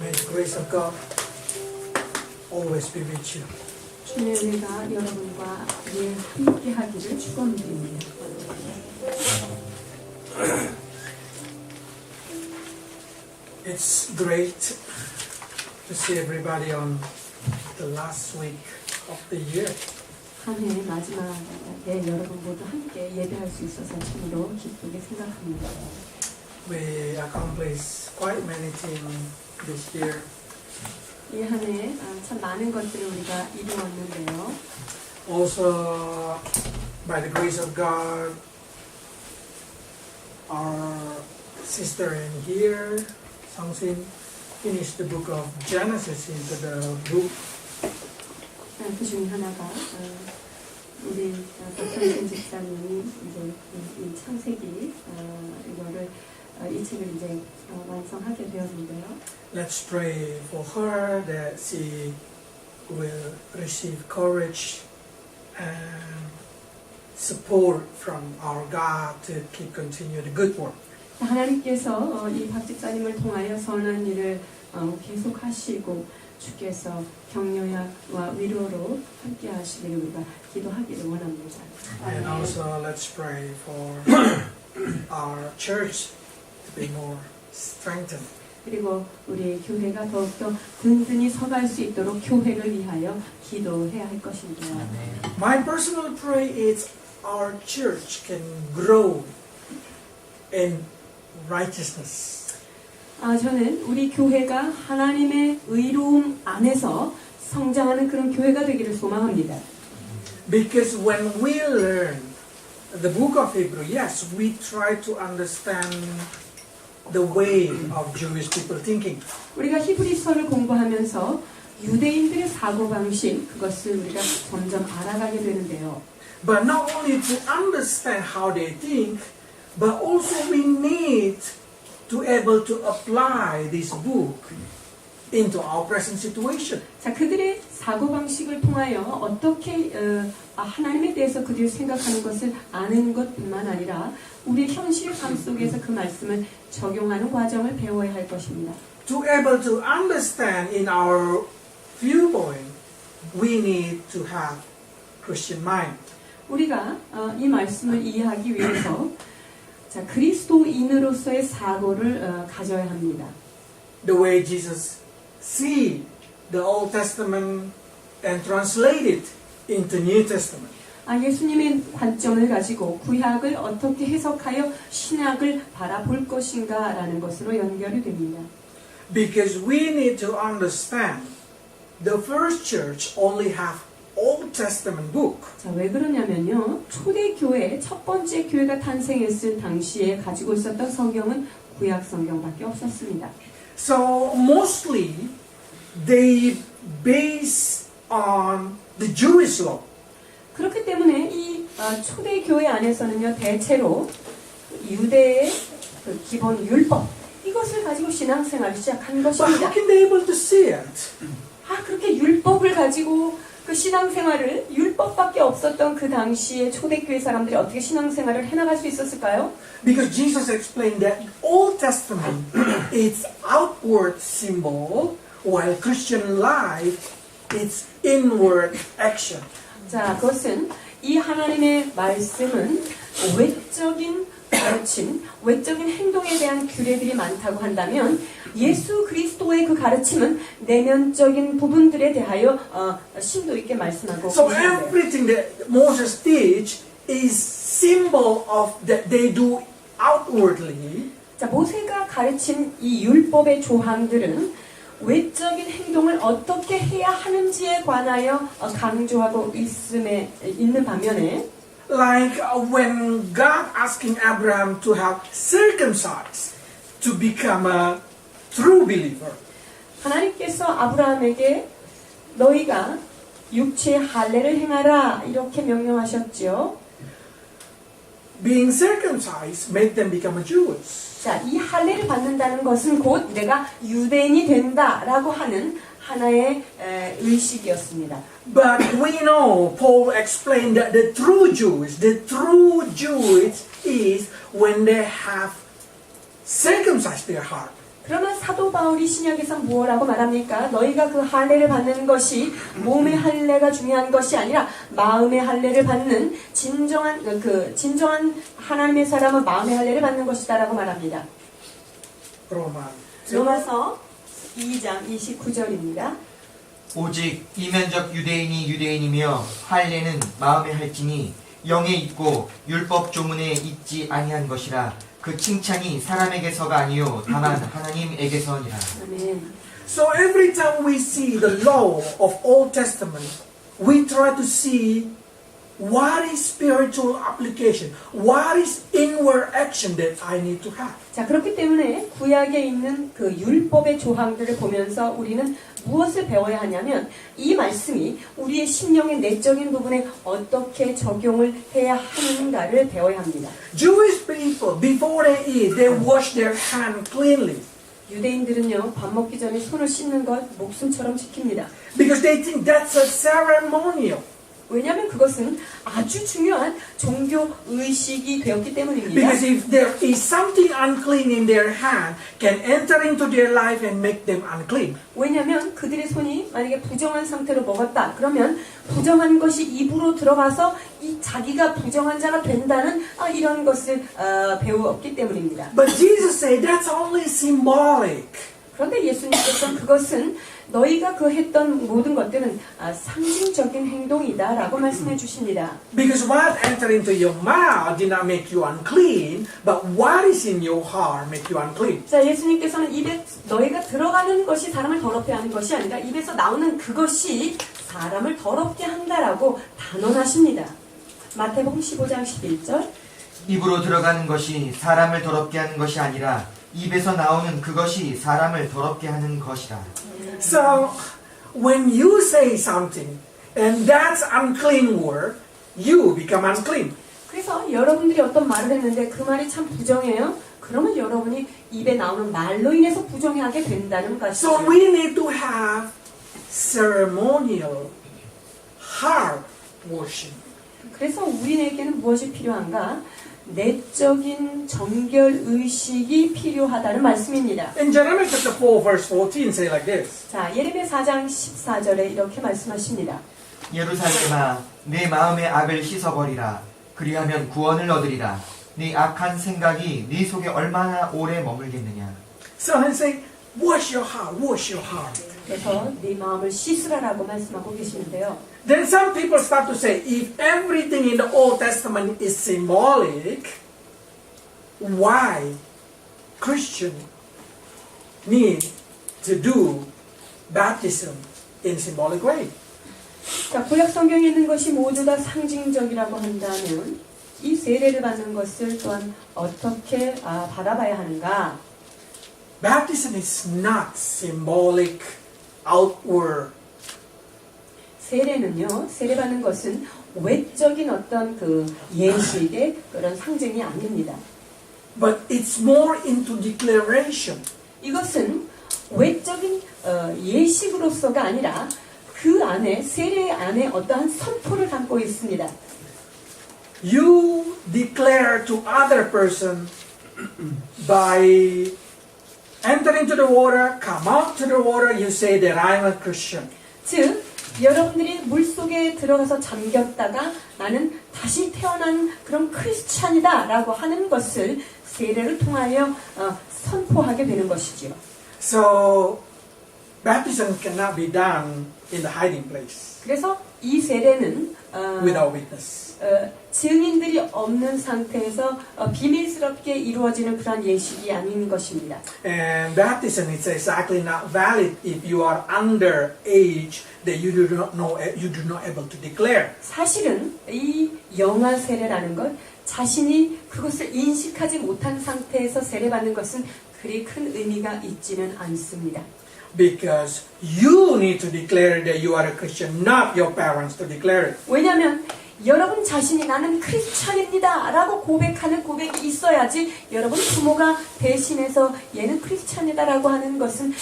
May the grace of God always be with you. 주님의 은혜가 여러분과 늘 함께 하기를 축원드립니다. It's great to see everybody on the last week of the year. 한 해 마지막에 여러분 모두 함께 예배할 수 있어서 참으로 기쁘게 생각합니다. We accomplished quite many things this year. 이 한 해 참 많은 것들을 우리가 이루었는데요. Also, by the grace of God, our sister in here, Sangsin, finished the book of Genesis into the book. 그 중에 하나가 우리 박상진 집사님이 이제 이 창세기 이거를 이 책을 이제 완성하게 되었는데요. Let's pray for her that she will receive courage and support from our God to keep continue the good work. 하나님께서 이 박 집사님을 통하여 선한 일을 계속하시고 주께서 격려와 위로로 함께 하시기를 우리가 기도하기를 원합니다. And also let's pray for our church to be more strengthened. 그리고 우리 교회가 더욱더 든든히 서갈 수 있도록 교회를 위하여 기도해야 할 것입니다. My personal prayer is our church can grow in righteousness. 저는 우리 교회가 하나님의 의로움 안에서 성장하는 그런 교회가 되기를 소망합니다. Because when we learn the book of Hebrew, yes, we try to understand the way of Jewish people thinking. 우리가 히브리서를 공부하면서 유대인들의 사고방식 그것을 우리가 점점 알아가게 되는데요. But not only to understand how they think, but also we need to able to apply this book into our present situation. 자, 그들의 사고방식을 통하여 어떻게 하나님에 대해서 그들이 생각하는 것을 아는 것뿐만 아니라 우리 현실 삶 속에서 그 말씀을 적용하는 과정을 배워야 할 것입니다. To able to understand in our viewpoint, we need to have Christian mind. 우리가 이 말씀을 이해하기 위해서 자, 그리스도인으로서의 사고를 가져야 합니다. The way Jesus see the Old Testament and translate it into New Testament. 예수님의 관점을 가지고 구약을 어떻게 해석하여 신약을 바라볼 것인가라는 것으로 연결이 됩니다. Because we need to understand the first church only have Old Testament book. 자, 왜 그러냐면요. 초대 교회, 첫 번째 교회가 탄생했을 당시에 가지고 있었던 성경은 구약 성경밖에 없었습니다. So mostly they base on the Jewish law. 그렇기 때문에 이 초대 교회 안에서는요. 대체로 유대의 그 기본 율법 이것을 가지고 신앙생활을 시작한 But 것입니다. how can they able to see it? 그렇게 율법을 가지고 그 신앙생활을 율법밖에 없었던 그 당시에 초대교회 사람들이 어떻게 신앙생활을 해나갈 수 있었을까요? Because Jesus explained that Old Testament is outward symbol, while Christian life is inward action. 자, 그것은 이 하나님의 말씀은 외적인 가르침, 외적인 행동에 대한 규례들이 많다고 한다면 예수 그리스도의 그 가르침은 내면적인 부분들에 대하여 심도 있게 말씀하고 So 계신데요. everything that Moses teach is symbol of that they do outwardly. 자, 모세가 가르친 이 율법의 조항들은 외적인 행동을 어떻게 해야 하는지에 관하여 강조하고 있는 반면에 Like when God asking Abraham to have circumcised to become a true believer. 하나님께서 아브라함에게 너희가 육체의 할례를 행하라 이렇게 명령하셨죠. Being circumcised made them become a Jews. 자, 이 할례를 받는다는 것은 곧 내가 유대인이 된다라고 하는 하나의 의식이었습니다. But we know Paul explained that the true Jewish is when they have circumcised their heart. 그러면 사도 바울이 신약에서 뭐라고 말합니까? 너희가 그 할례를 받는 것이 몸의 할례가 중요한 것이 아니라 마음의 할례를 받는 진정한 하나님의 사람은 마음의 할례를 받는 것이다라고 말합니다. 로마서 2장 29절입니다. 오직 이면적 유대인이 유대인이며 할례는 마음에 할지니 영에 있고 율법 조문에 있지 아니한 것이라 그 칭찬이 사람에게서가 아니요 다만 하나님에게서니라. 아멘. So every time we see the law of Old Testament, we try to see what is spiritual application, what is inward action that I need to have. 자, 그렇기 때문에 구약에 있는 그 율법의 조항들을 보면서 우리는 무엇을 배워야 하냐면 이 말씀이 우리의 심령의 내적인 부분에 어떻게 적용을 해야 하는가를 배워야 합니다. Jewish people, before they eat, they wash their hand cleanly 유대인들은요, 밥 먹기 전에 손을 씻는 것 목숨처럼 지킵니다. because they think that's a ceremonial. 왜냐하면 그것은 아주 중요한 종교 의식이 되었기 때문입니다. Because if there is something unclean in their hand, can enter into their life and make them unclean. 왜냐하면 그들의 손이 만약에 부정한 상태로 먹었다. 그러면 부정한 것이 입으로 들어가서 이 자기가 부정한 자가 된다는 이런 것을 배웠기 때문입니다. But Jesus said that's only symbolic. 그런데 예수님께서는 그것은 너희가 그 했던 모든 것들은 상징적인 행동이다라고 말씀해 주십니다. Because what enter into your mouth did not make you unclean, but what is in your heart make you unclean. 자, 예수님께서는 입에 너희가 들어가는 것이 사람을 더럽게 하는 것이 아니라 입에서 나오는 그것이 사람을 더럽게 한다라고 단언하십니다. 마태복음 15장 11절. 입으로 들어가는 것이 사람을 더럽게 하는 것이 아니라 입에서 나오는 그것이 사람을 더럽게 하는 것이라. So when you say something and that's unclean word, you become unclean. 그래서 여러분들이 어떤 말을 했는데 그 말이 참 부정해요. 그러면 여러분이 입에 나오는 말로 인해서 부정하게 된다는 것이죠. So we need to have ceremonial heart washing. 그래서 우리에게는 무엇이 필요한가? 내적인 정결 의식이 필요하다는 말씀입니다. In Jeremiah chapter 4 verse 14 say like this. 자, 예레미야 4장 14절에 이렇게 말씀하십니다. 예루살렘아 내 마음의 악을 씻어버리라. 그리하면 구원을 얻으리라. 네 악한 생각이 네 속에 얼마나 오래 머물겠느냐. So he say, wash your heart, wash your heart. 그래서 네 마음을 씻으라라고 말씀하고 계시는데요. Then some people start to say, if everything in the Old Testament is symbolic, why Christian need to do baptism in symbolic way? 자, 구약 성경에 있는 것이 모두 다 상징적이라고 한다면 이 세례를 받는 것을 또한 어떻게 바라봐야 하는가? Baptism is not symbolic outward. 세례는요, 세례받는 것은 외적인 어떤 그 예식의 그런 상징이 아닙니다. But it's more into declaration. 이것은 외적인 예식으로서가 아니라 그 안에 세례 안에 어떠한 선포를 담고 있습니다. You declare to other person by enter into the water, come out to the water, you say that I'm a Christian. 즉, 여러분들이 물속에 들어가서 잠겼다가 나는 다시 태어난 그런 크리스찬이다 라고 하는 것을 세례를 통하여 선포하게 되는 것이지요. So, baptism cannot be done in the hiding place 그래서 이 세례는 without witness. 증인들이 없는 상태에서 비밀스럽게 이루어지는 그런 예식이 아닌 것입니다. And baptism is exactly not valid if you are under age that you do not able to declare. 사실은 이 영아 세례라는 것 자신이 그것을 인식하지 못한 상태에서 세례받는 것은 그리 큰 의미가 있지는 않습니다. Because you need to declare that you are a Christian, not your parents to declare it. 왜냐하면 여러분 자신이 나는 크리스찬입니다 라고 고백하는 고백이 있어야지 여러분 부모가 대신해서 얘는 크리스찬이다 라고 하는 것은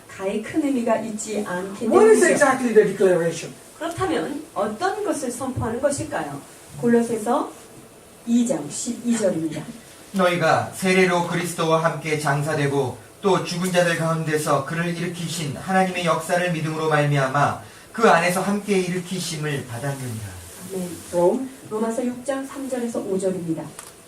가히 큰 의미가 있지 않기 What is 때문이죠. exactly the declaration? 그렇다면 어떤 것을 선포하는 것일까요? 골로새서 2장 12절입니다. 너희가 세례로 그리스도와 함께 장사되고 또 죽은 자들 가운데서 그를 일으키신 하나님의 역사를 믿음으로 말미암아 그 안에서 함께 일으키심을 받았느니라. 아멘. Rome. 로마서 6장 3절에서 5절입니다.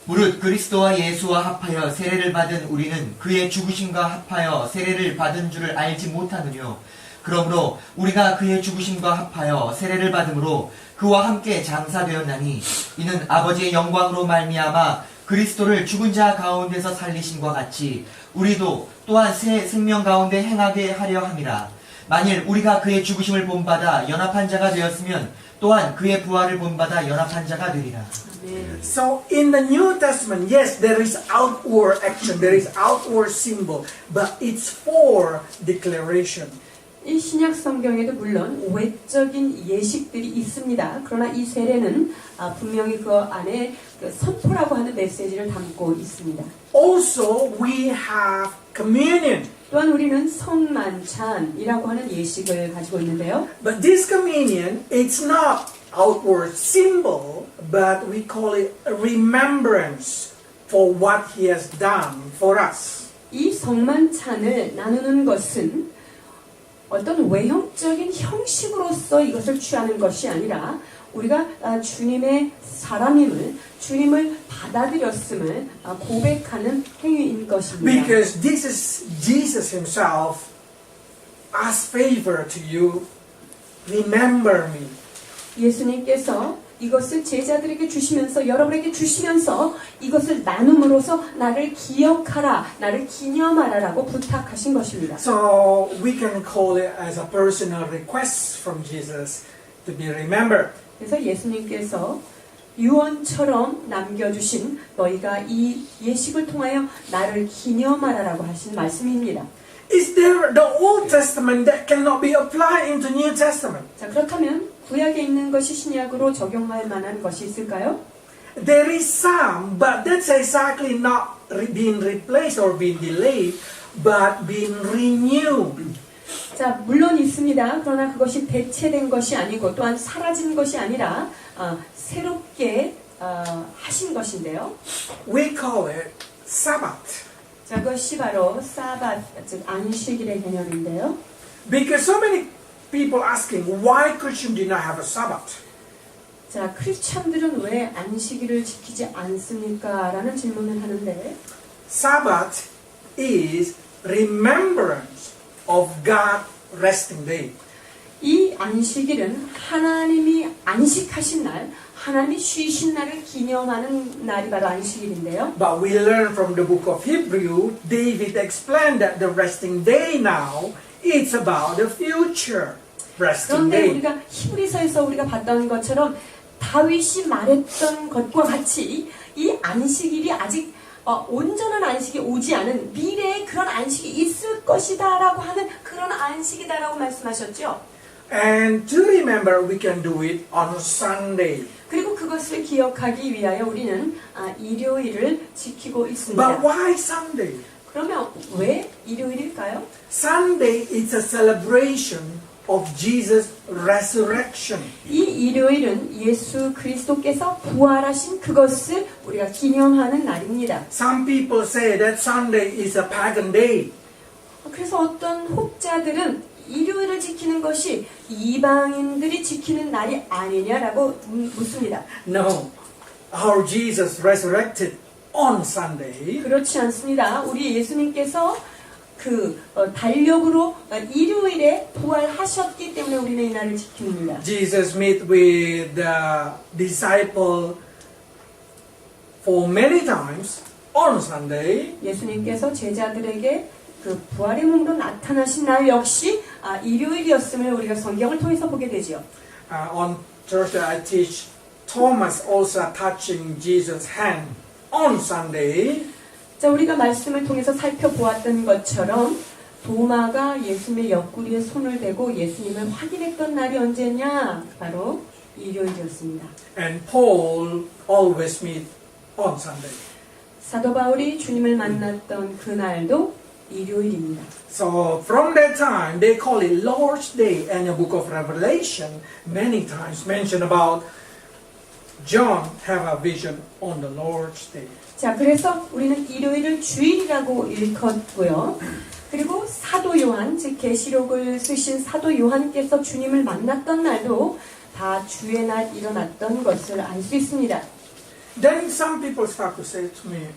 무릇 그리스도와 예수와 합하여 세례를 받은 우리는 그의 죽으심과 합하여 세례를 받은 줄을 알지 못하느뇨. 그러므로 우리가 그의 죽으심과 합하여 세례를 받음으로 그와 함께 장사되었나니 이는 아버지의 영광으로 말미암아 그리스도를 죽은 자 가운데서 살리심과 같이 우리도 또한 새 생명 가운데 행하게 하려 함이라. 만일 우리가 그의 죽으심을 본받아 연합한 자가 되었으면 또한 그의 부활을 본받아 연합한 자가 되리라. 아멘. So in the New Testament, yes, there is outward action, there is outward symbol, but it's for declaration. 이 신약 성경에도 물론 외적인 예식들이 있습니다. 그러나 이 세례는 분명히 그 안에 그 선포라고 하는 메시지를 담고 있습니다. Also, we have communion. 또한 우리는 성만찬이라고 하는 예식을 가지고 있는데요. But this communion, it's not outward symbol, but we call it a remembrance for what He has done for us. 이 성만찬을 나누는 것은 어떤 외형적인 형식으로서 이것을 취하는 것이 아니라 우리가 주님의 사람임을, 주님을 받아들였음을 고백하는 행위인 것입니다. Because this is Jesus Himself as favor to you. Remember me. 예수님께서 이것을 제자들에게 주시면서 여러분에게 주시면서 이것을 나눔으로써 나를 기억하라, 나를 기념하라라고 부탁하신 것입니다. So we can call it as a personal request from Jesus to be remembered. 그래서 예수님께서 유언처럼 남겨주신 너희가 이 예식을 통하여 나를 기념하라라고 하신 말씀입니다. Is there the Old Testament that cannot be applied into New Testament? 자, 그렇다면 구약에 있는 것이 신약으로 적용할 만한 것이 있을까요? There is some, but that's exactly not being replaced or being delayed, but being renewed. 자, 물론 있습니다. 그러나 그것이 대체된 것이 아니고 또한 사라진 것이 아니라 새롭게 하신 것인데요. We call it Sabbath. 자, 그것이 바로 사밧, 즉 안식일의 개념인데요. Because so many people asking why Christians do not have a Sabbath. 자, 크리스찬들은 왜 안식일을 지키지 않습니까? 라는 질문을 하는데 Sabbath is remembrance of God resting day. 이 안식일은 하나님이 안식하신 날, 하나님이 쉬신 날을 기념하는 날이 바로 안식일인데요. But we learn from the book of Hebrew, David explained that the resting day now, it's about the future resting 그런데 day. 우리가 히브리서에서 우리가 봤던 것처럼 다윗이 말했던 것과 같이 이 안식일이 아직 온전한 안식이 오지 않은 미래에 그런 안식이 있을 것이다라고 하는 그런 안식이다라고 말씀하셨죠. And to remember, we can do it on Sunday. 그리고 그것을 기억하기 위하여 우리는 일요일을 지키고 있습니다. But why Sunday? 그러면 왜 일요일일까요? Sunday is a celebration of Jesus' resurrection. 이 일요일은 예수 그리스도께서 부활하신 그것을 우리가 기념하는 날입니다. Some people say that Sunday is a pagan day. 그래서 어떤 혹자들은 일요일을 지키는 것이 이방인들이 지키는 날이 아니냐라고 묻습니다. No, our Jesus resurrected on Sunday. 그렇지 않습니다. 우리 예수님께서 달력으로 일요일에 부활하셨기 때문에 우리는 이 날을 지킵니다. Jesus met with the disciple for many times on Sunday. 예수님께서 제자들에게 그 부활의 몸으로 나타나신 날 역시 일요일이었음을 우리가 성경을 통해서 보게 되죠. On Thursday I teach Thomas also touching Jesus' hand on Sunday. 자, 우리가 말씀을 통해서 살펴보았던 것처럼 도마가 예수님의 옆구리에 손을 대고 예수님을 확인했던 날이 언제냐? 바로 일요일이었습니다. And Paul always meet on Sunday. 사도 바울이 주님을 만났던 그날도 일요일입니다. So from that time they call it Lord's Day, and the book of Revelation many times mention about John have a vision on the Lord's Day. 자, 그래서 우리는 일요일을 주일이라고 일컫고요. 그리고 사도 요한, 즉 계시록을 쓰신 사도 요한께서 주님을 만났던 날도 다 주의 날 일어났던 것을 알 수 있습니다. Then some people start to say to me,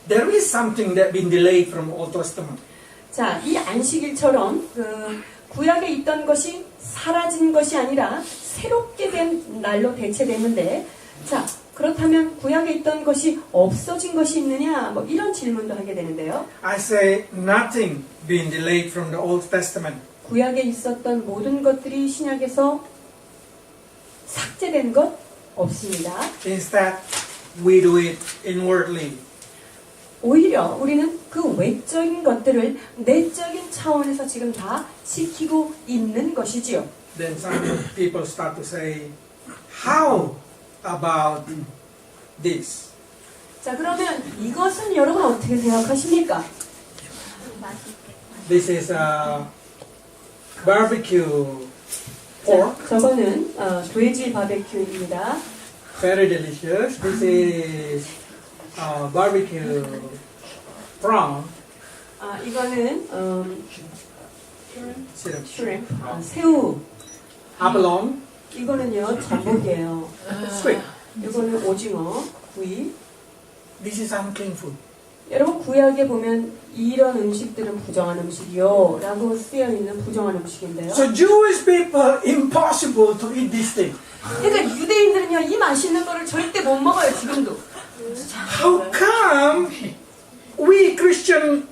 there is something that been delayed from Old Testament. 자, 이 안식일처럼 그 구약에 있던 것이 사라진 것이 아니라 새롭게 된 날로 대체되는데, 자, 그렇다면 구약에 있던 것이 없어진 것이 있느냐? 뭐 이런 질문도 하게 되는데요. I say nothing been delayed from the Old Testament. 구약에 있었던 모든 것들이 신약에서 삭제된 것 없습니다. Instead, we do it inwardly. 오히려 우리는 그 외적인 것들을 내적인 차원에서 지금 다 지키고 있는 것이지요. Then some people start to say, how about this? 자, 그러면 이것은 여러분 어떻게 생각하십니까? This is a barbecue pork, 자, 저거는 돼지 바베큐입니다. very delicious. This is barbecue prawn, 이거는 syrup. 슈림프, 새우. abalone, 이거는요 전복이에요. squid. 이거는 오징어, 구이. This is unclean food. 여러분 구약에 보면 이런 음식들은 부정한 음식이요 라고 쓰여 있는 부정한 음식인데요. So Jewish people, impossible to eat this thing. 그러니까 유대인들은요 이 맛있는 거를 절대 못 먹어요 지금도. How come we Christian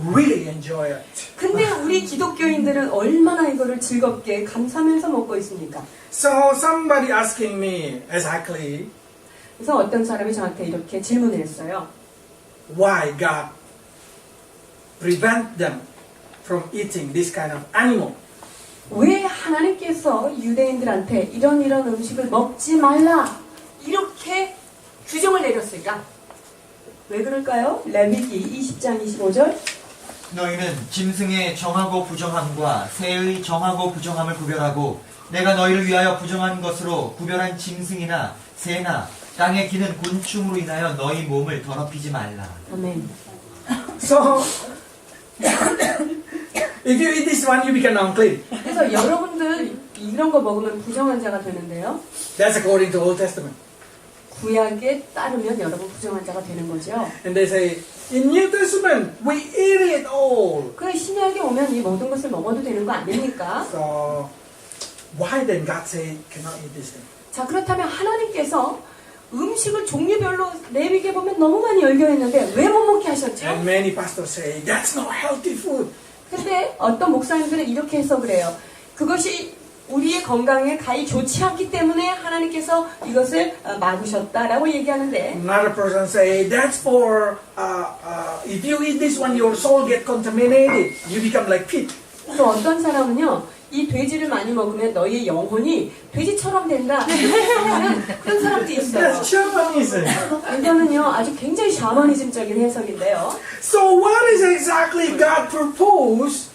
really enjoy it? 근데 우리 기독교인들은 얼마나 이거를 즐겁게 감사하면서 먹고 있습니까? So somebody asking me exactly 그래서 어떤 사람이 저한테 이렇게 질문을 했어요. why God prevent them from eating this kind of animal. 왜 하나님께서 유대인들한테 이런 음식을 먹지 말라 이렇게 규정을 내렸을까? 왜 그럴까요? 레위기 20장 25절. 너희는 짐승의 정하고 부정함과 새의 정하고 부정함을 구별하고 내가 너희를 위하여 부정한 것으로 구별한 짐승이나 새나 땅에 기는 곤충으로 인하여 너희 몸을 더럽히지 말라. 아멘. So if you eat this one, you become unclean. 그래서 여러분들 이런 거 먹으면 부정한 자가 되는데요. That's according to Old Testament. 구약에 따르면 여러분 부정한 자가 되는 거죠. And they say in New Testament we eat it all. 그 신약에 오면 이 모든 것을 먹어도 되는 거 아닙니까? So why then God say cannot eat this thing? 자, 그렇다면 하나님께서 음식을 종류별로 레위기에 보면 너무 많이 열겨있는데 왜 못 먹게 하셨죠? And many pastors say that's not healthy food. 근데 어떤 목사님들은 이렇게 해석을 해요. 그것이 우리의 건강에 가히 좋지 않기 때문에 하나님께서 이것을 막으셨다라고 얘기하는데 Another person say that's for if you eat this one your soul get contaminated. You become like pig. 또 어떤 사람은요 이 돼지를 많이 먹으면 너희의 영혼이 돼지처럼 된다 하는 그런 사람도 있어요. That's shamanism. 이거는요 아주 굉장히 샤머니즘적인 해석인데요. So what is exactly God proposed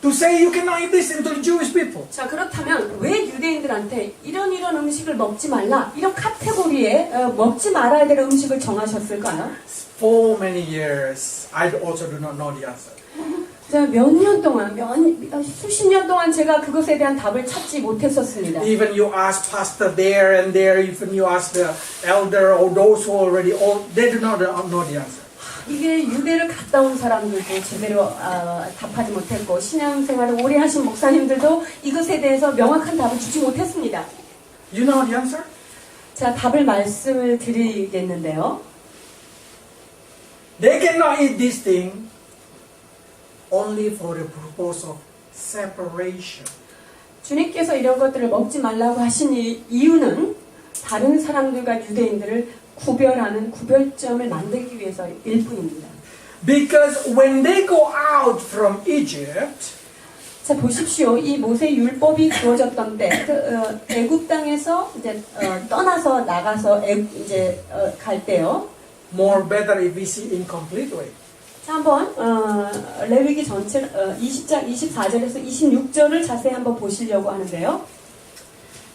to say you cannot eat this into the Jewish people? 자, 그렇다면 왜 유대인들한테 이런 음식을 먹지 말라 이런 카테고리에 먹지 말아야 될 음식을 정하셨을까요? For many years I also do not know the answer. 자, 몇 년 동안 수십 년 동안 제가 그것에 대한 답을 찾지 못했었습니다. Even you ask pastor there and there, even you ask the elder or those who already old, they do not know the answer. 이게 유대를 갔다 온 사람들도 제대로 답하지 못했고 신앙생활을 오래 하신 목사님들도 이것에 대해서 명확한 답을 주지 못했습니다. You know the answer? 자, 답을 말씀을 드리겠는데요. They cannot eat this thing only for the purpose of separation. 주님께서 이런 것들을 먹지 말라고 하신 이유는 다른 사람들과 유대인들을 구별하는 구별점을 만들기 위해서일 뿐입니다. Because when they go out from Egypt, 자, 보십시오. 이 모세 율법이 주어졌던 때, 애굽 땅에서 이제 떠나서 나가서 갈 때요. more better if we see incomplete way. 자, 한번 레위기 전체 20장 24절에서 26절을 자세히 한번 보시려고 하는데요.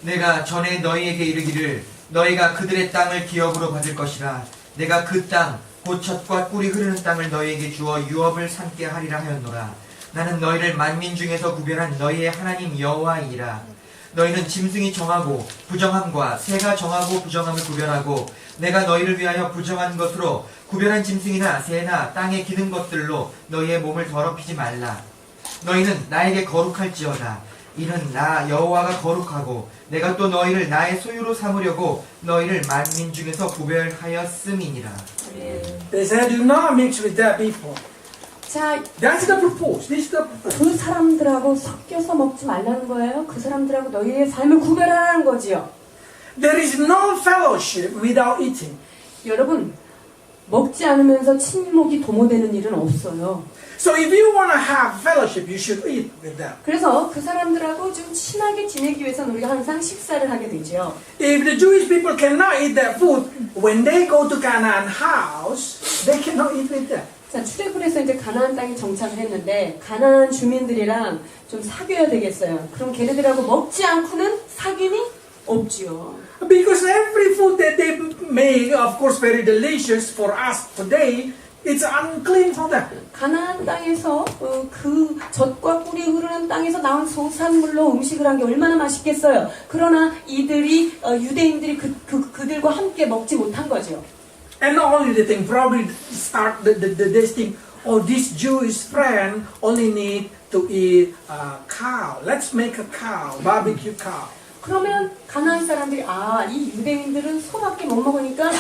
내가 전에 너희에게 이르기를 너희가 그들의 땅을 기업으로 받을 것이라. 내가 그 땅 곧 젖과 꿀이 흐르는 땅을 너희에게 주어 유업을 삼게 하리라 하였노라. 나는 너희를 만민 중에서 구별한 너희의 하나님 여호와이니라. 너희는 짐승이 정하고 부정함과 새가 정하고 부정함을 구별하고 내가 너희를 위하여 부정한 것으로 구별한 짐승이나 새나 땅에 기는 것들로 너희의 몸을 더럽히지 말라. 너희는 나에게 거룩할지어다. 이는 나 여호와가 거룩하고 내가 또 너희를 나의 소유로 삼으려고 너희를 만민 중에서 구별하였음이니라. They said, do not mix with that people. 자, That's the purpose. This is the purpose. 그 사람들하고 섞여서 먹지 말라는 거예요. 그 사람들하고 너희의 삶을 구별하라는 거지요. There is no fellowship without eating. 여러분, 먹지 않으면서 친목이 도모되는 일은 없어요. So if you want to have fellowship, you should eat with them. 그래서 그 사람들하고 좀 친하게 지내기 위해서는 우리가 항상 식사를 하게 되죠. If the Jewish people cannot eat that food, when they go to Canaan house, they cannot eat with them. 자, 출애굽을 해서 이제 가나안 땅에 정착을 했는데 가나안 주민들이랑 좀 사귀어야 되겠어요. 그럼 걔네들하고 먹지 않고는 사귐이 없지요. Because every food that they make, of course, very delicious for us today, it's unclean for them. 가나안 땅에서 그 젖과 꿀이 흐르는 땅에서 나온 소산물로 음식을 한 게 얼마나 맛있겠어요. 그러나 이들이 유대인들이 그들과 함께 먹지 못한 거죠. And not only the thing, probably start this thing, oh, this Jewish friend only need to eat cow. Let's make a cow, barbecue cow. 그러면 가나안 사람들이 이 유대인들은 소밖에 못 먹으니까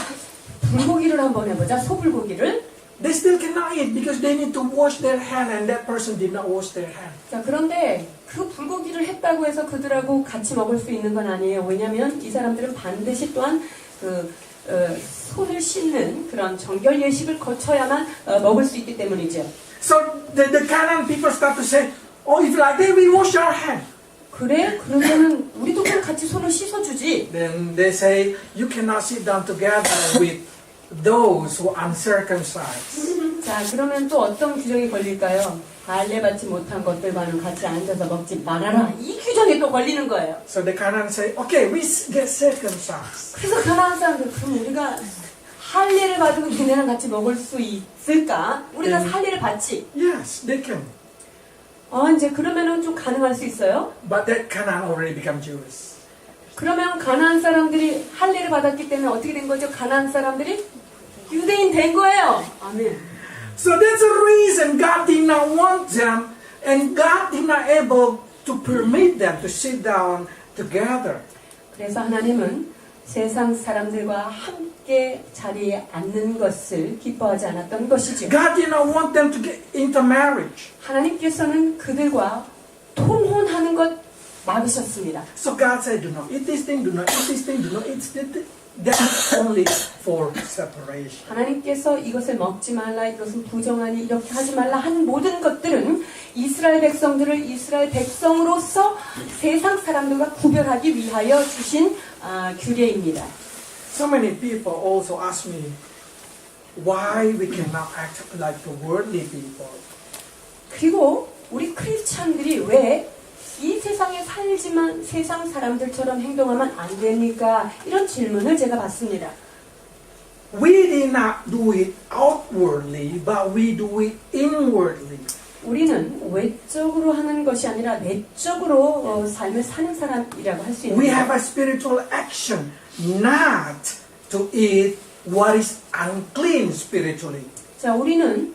불고기를 한번 해보자. 소불고기를. They still cannot eat because they need to wash their hand and that person did not wash their hand. 자, 그런데 그 불고기를 했다고 해서 그들하고 같이 먹을 수 있는 건 아니에요. 왜냐하면 이 사람들은 반드시 또한 손을 씻는 그런 정결 예식을 거쳐야만 먹을 수 있기 때문이죠. So the Canaan people start to say, oh, if like that, we wash our hand. 그래? 그러면은 우리도 그럼 같이 손을 씻어주지. Then they say, you cannot sit down together with those who are uncircumcised. 자, 그러면 또 어떤 규정이 걸릴까요? 할례받지 못한 것들과는 같이 앉아서 먹지 말아라. 이 규정이 또 걸리는 거예요. So the Canaan say, okay, we get circumcised. 그래서 가나안 사람들, 그럼 우리가 할례를 받으면 걔네랑 같이 먹을 수 있을까? 우리가 할례를 받지. Yes, they can. 이제 그러면은 좀 가능할 수 있어요? But that Canaan already become Jewish. 그러면 가나안 사람들이 할례를 받았기 때문에 어떻게 된 거죠? 가나안 사람들이 유대인 된 거예요. 아멘. So that's the reason God did not want them and God did not able to permit them to sit down together. 그래서 하나님은 세상 사람들과 함께 자리에 앉는 것을 기뻐하지 않았던 것이죠. God did not want them to get into marriage. 하나님께서는 그들과 통혼하는 것 막으셨습니다. So God said, do not eat this thing, do not eat this thing, do not eat this thing. That's only for separation. 하나님께서 이것을 먹지 말라, 이것은 부정하니, 이렇게 하지 말라 하는 모든 것들은 이스라엘 백성들을 이스라엘 백성으로서 세상 사람들과 구별하기 위하여 주신 규례입니다. So many people also ask me why we cannot act like the worldly people. 그리고 우리 크리스찬들이 왜 이 세상에 살지만 세상 사람들처럼 행동하면 안 됩니까? 이런 질문을 제가 받습니다. We did not do it outwardly, but we do it inwardly. 우리는 외적으로 하는 것이 아니라 내적으로 삶을 사는 사람이라고 할 수 있는 We 거예요. have a spiritual action, not to eat what is unclean spiritually. 자, 우리는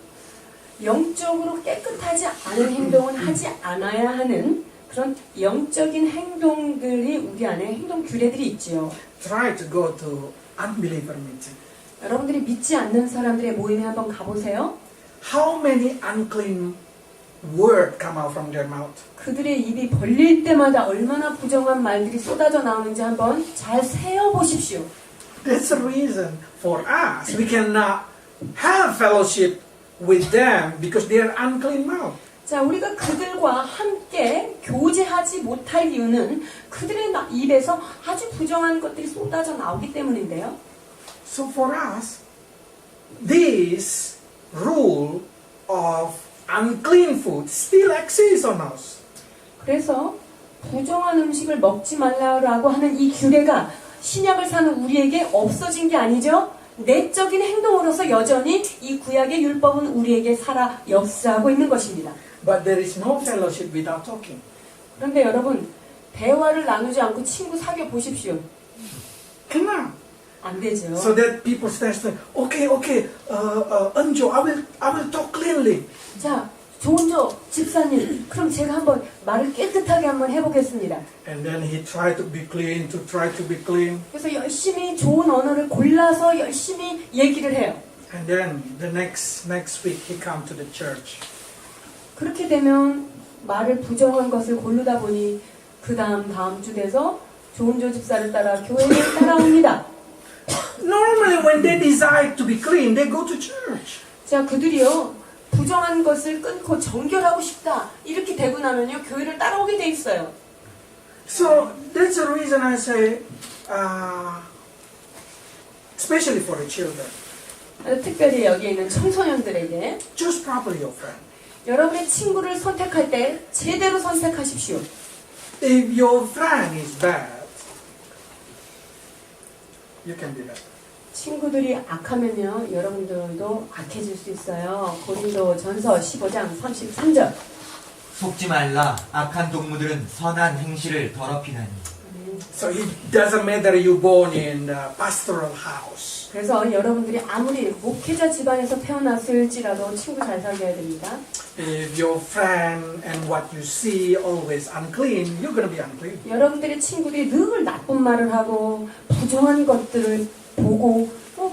영적으로 깨끗하지 않은 행동은 하지 않아야 하는 그런 영적인 행동들이 우리 안에 행동 규례들이 있지요. Try to go to unbeliever meeting. 여러분들이 믿지 않는 사람들의 모임에 한번 가보세요. How many unclean words come out from their mouth? 그들의 입이 벌릴 때마다 얼마나 부정한 말들이 쏟아져 나오는지 한번 잘 세어보십시오. That's the reason for us. We cannot have fellowship with them because they are unclean mouth. 자, 우리가 그들과 함께 교제하지 못할 이유는 그들의 입에서 아주 부정한 것들이 쏟아져 나오기 때문인데요. So for us, this rule of unclean food still exists on us. 그래서 부정한 음식을 먹지 말라고 하는 이 규례가 신약을 사는 우리에게 없어진 게 아니죠. 내적인 행동으로서 여전히 이 구약의 율법은 우리에게 살아 역사하고 있는 것입니다. But there is no fellowship without talking. 그런데 여러분, 대화를 나누지 않고 친구 사귀어 보십시오. Come on. 안 되죠. So that people start saying, okay, Anjo, I will talk cleanly. 자, 조은조 집사님, 그럼 제가 한번 말을 깨끗하게 한번 해보겠습니다. And then he tried to be clean, 그래서 열심히 좋은 언어를 골라서 열심히 얘기를 해요. And then the next week he come to the church. 그렇게 되면 말을 부정한 것을 고르다 보니 그 다음 주 돼서 조은조 집사를 따라 교회를 따라옵니다. Normally when they decide to be clean, they go to church. 자, 그들이요, 부정한 것을 끊고 정결하고 싶다 이렇게 되고 나면요 교회를 따라오게 돼 있어요. So that's the reason I say, especially for the children, 특별히 여기 있는 청소년들에게 choose properly your friend. 여러분의 친구를 선택할 때 제대로 선택하십시오. If your friend is bad, you can be bad. 친구들이 악하면요 여러분들도 악해질 수 있어요. 고린도 전서 15장 33절. 속지 말라. 악한 동무들은 선한 행실을 더럽히나니. So it doesn't matter you born in a pastoral house. 그래서 여러분들이 아무리 목회자 집안에서 태어났을지라도 친구 잘 사귀어야 됩니다. If your friend and what you see always unclean, you're going to be unclean. 여러분들의 친구들이 늘 나쁜 말을 하고 부정한 것들을 보고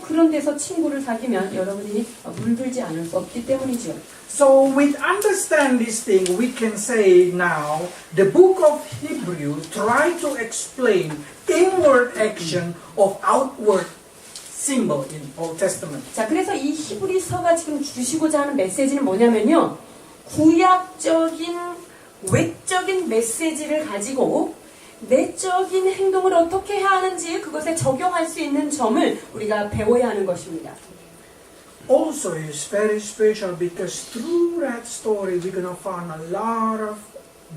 그런 데서 친구를 사귀면 여러분이 물들지 않을 수 없기 때문이죠. So with understand this thing, we can say now, the book of Hebrews try to explain inward action of outward symbol in Old Testament. 자, 그래서 이 히브리서가 지금 주시고자 하는 메시지는 뭐냐면요. 구약적인 외적인 메시지를 가지고 내적인 행동을 어떻게 해야 하는지 그것에 적용할 수 있는 점을 우리가 배워야 하는 것입니다. Also is very special because through that story we're going to find a lot of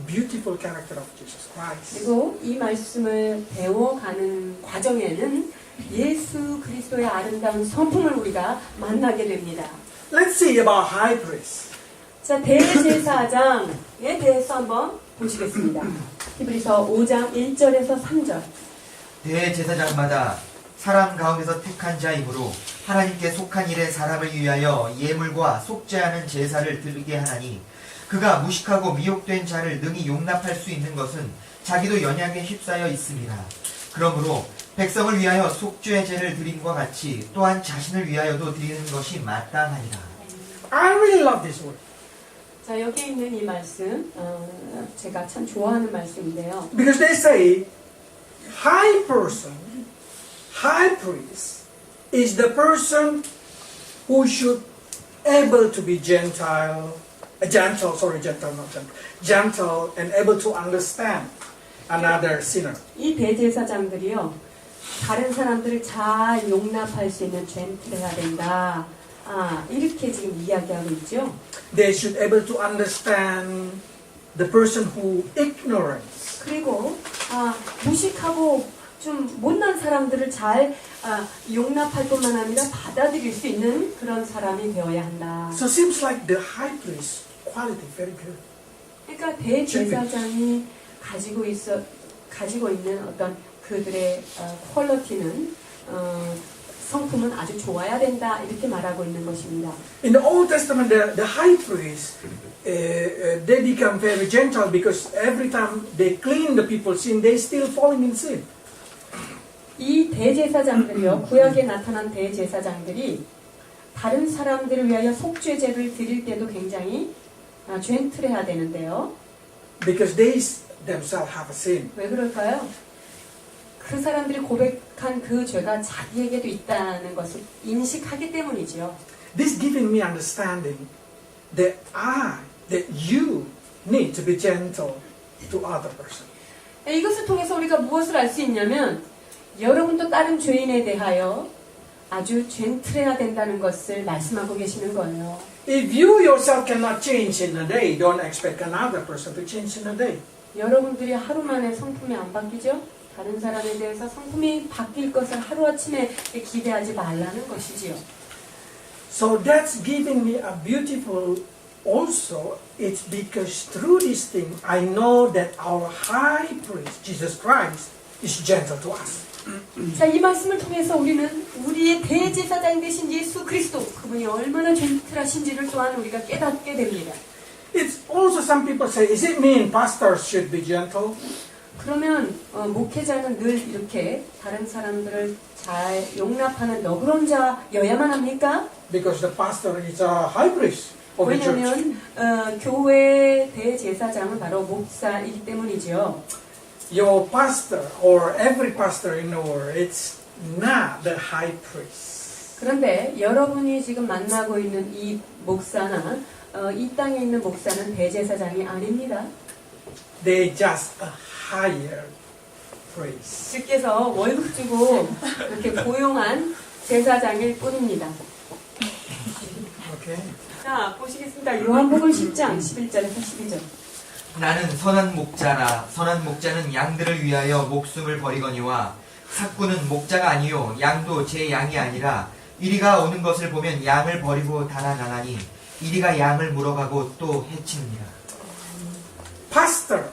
beautiful character of Jesus Christ. 그리고 이 말씀을 배워가는 과정에는 예수 그리스도의 아름다운 성품을 우리가 만나게 됩니다. Let's see about high priest. 자, 대제사장에 대해서 한번 보시겠습니다. 히브리서 5장 1절에서 3절. 대제사장마다 사람 가운데서 택한 자이므로 하나님께 속한 일에 사람을 위하여 예물과 속죄하는 제사를 드리게 하나니 그가 무식하고 미혹된 자를 능히 용납할 수 있는 것은 자기도 연약에 휩싸여 있습니다. 그러므로 백성을 위하여 속죄제를 드림과 같이 또한 자신을 위하여도 드리는 것이 마땅하니라. I really love this word. 자, 여기 있는 이 말씀 제가 참 좋아하는 말씀인데요. Because they say high priest is the person who should able to be gentle and able to understand another sinner. 이 대제사장들이요. 다른 사람들을 잘 용납할 수 있는 젠틀해야 된다. 이렇게 지금 이야기하고 있죠. They should able to understand the person who ignorance. 그리고 무식하고 좀 못난 사람들을 잘 용납할 뿐만 아니라 받아들일 수 있는 그런 사람이 되어야 한다. So seems like the high priest quality very good. 그러니까 대제사장이 가지고 있는 어떤 그들의 퀄리티는 성품은 아주 좋아야 된다 이렇게 말하고 있는 것입니다. In the Old Testament, the high priest they become very gentle because every time they clean the people's sin, they still falling in sin. 이 대제사장들이요, 구약에 나타난 대제사장들이 다른 사람들을 위하여 속죄제를 드릴 때도 굉장히 젠틀해야 되는데요. Because they themselves have a sin. 왜 그럴까요? 그 사람들이 고백한 그 죄가 자기에게도 있다는 것을 인식하기 때문이죠. This giving me understanding that you need to be gentle to other person. 이것을 통해서 우리가 무엇을 알 수 있냐면 여러분도 다른 죄인에 대하여 아주 젠틀해야 된다는 것을 말씀하고 계시는 거예요. If you yourself cannot change in a day, don't expect another person to change in a day. 여러분들이 하루 만에 성품이 안 바뀌죠? 다른 사람에 대해서 성품이 바뀔 것을 하루아침에 기대하지 말라는 것이지요. So that's giving me a beautiful also. It's because through this thing I know that our high priest, Jesus Christ, is gentle to us. 자, 이 말씀을 통해서 우리는 우리의 대제사장 되신 예수 그리스도, 그분이 얼마나 젠틀하신지를 또한 우리가 깨닫게 됩니다. It's also some people say, is it mean pastors should be gentle? 그러면 목회자는 늘 이렇게 다른 사람들을 잘 용납하는 너그러운 자여야만 합니까? Because the pastor is a high priest of the church. 왜냐하면 교회 대제사장은 바로 목사이기 때문이죠. Your pastor or every pastor in the world, it's not the high priest. 그런데 여러분이 지금 만나고 있는 이 목사나 이 땅에 있는 목사는 대제사장이 아닙니다. They're just a higher priest. 주께서 월급 주고 이렇게 고용한 제사장일 뿐입니다. Okay. 자, 보시겠습니다. 요한복음 10장 11절에서 12절. 나는 선한 목자라. 선한 목자는 양들을 위하여 목숨을 버리거니와 삭구는 목자가 아니요 양도 제 양이 아니라 이리가 오는 것을 보면 양을 버리고 달아나나니 이리가 양을 물어가고 또 해치느니라. Pastor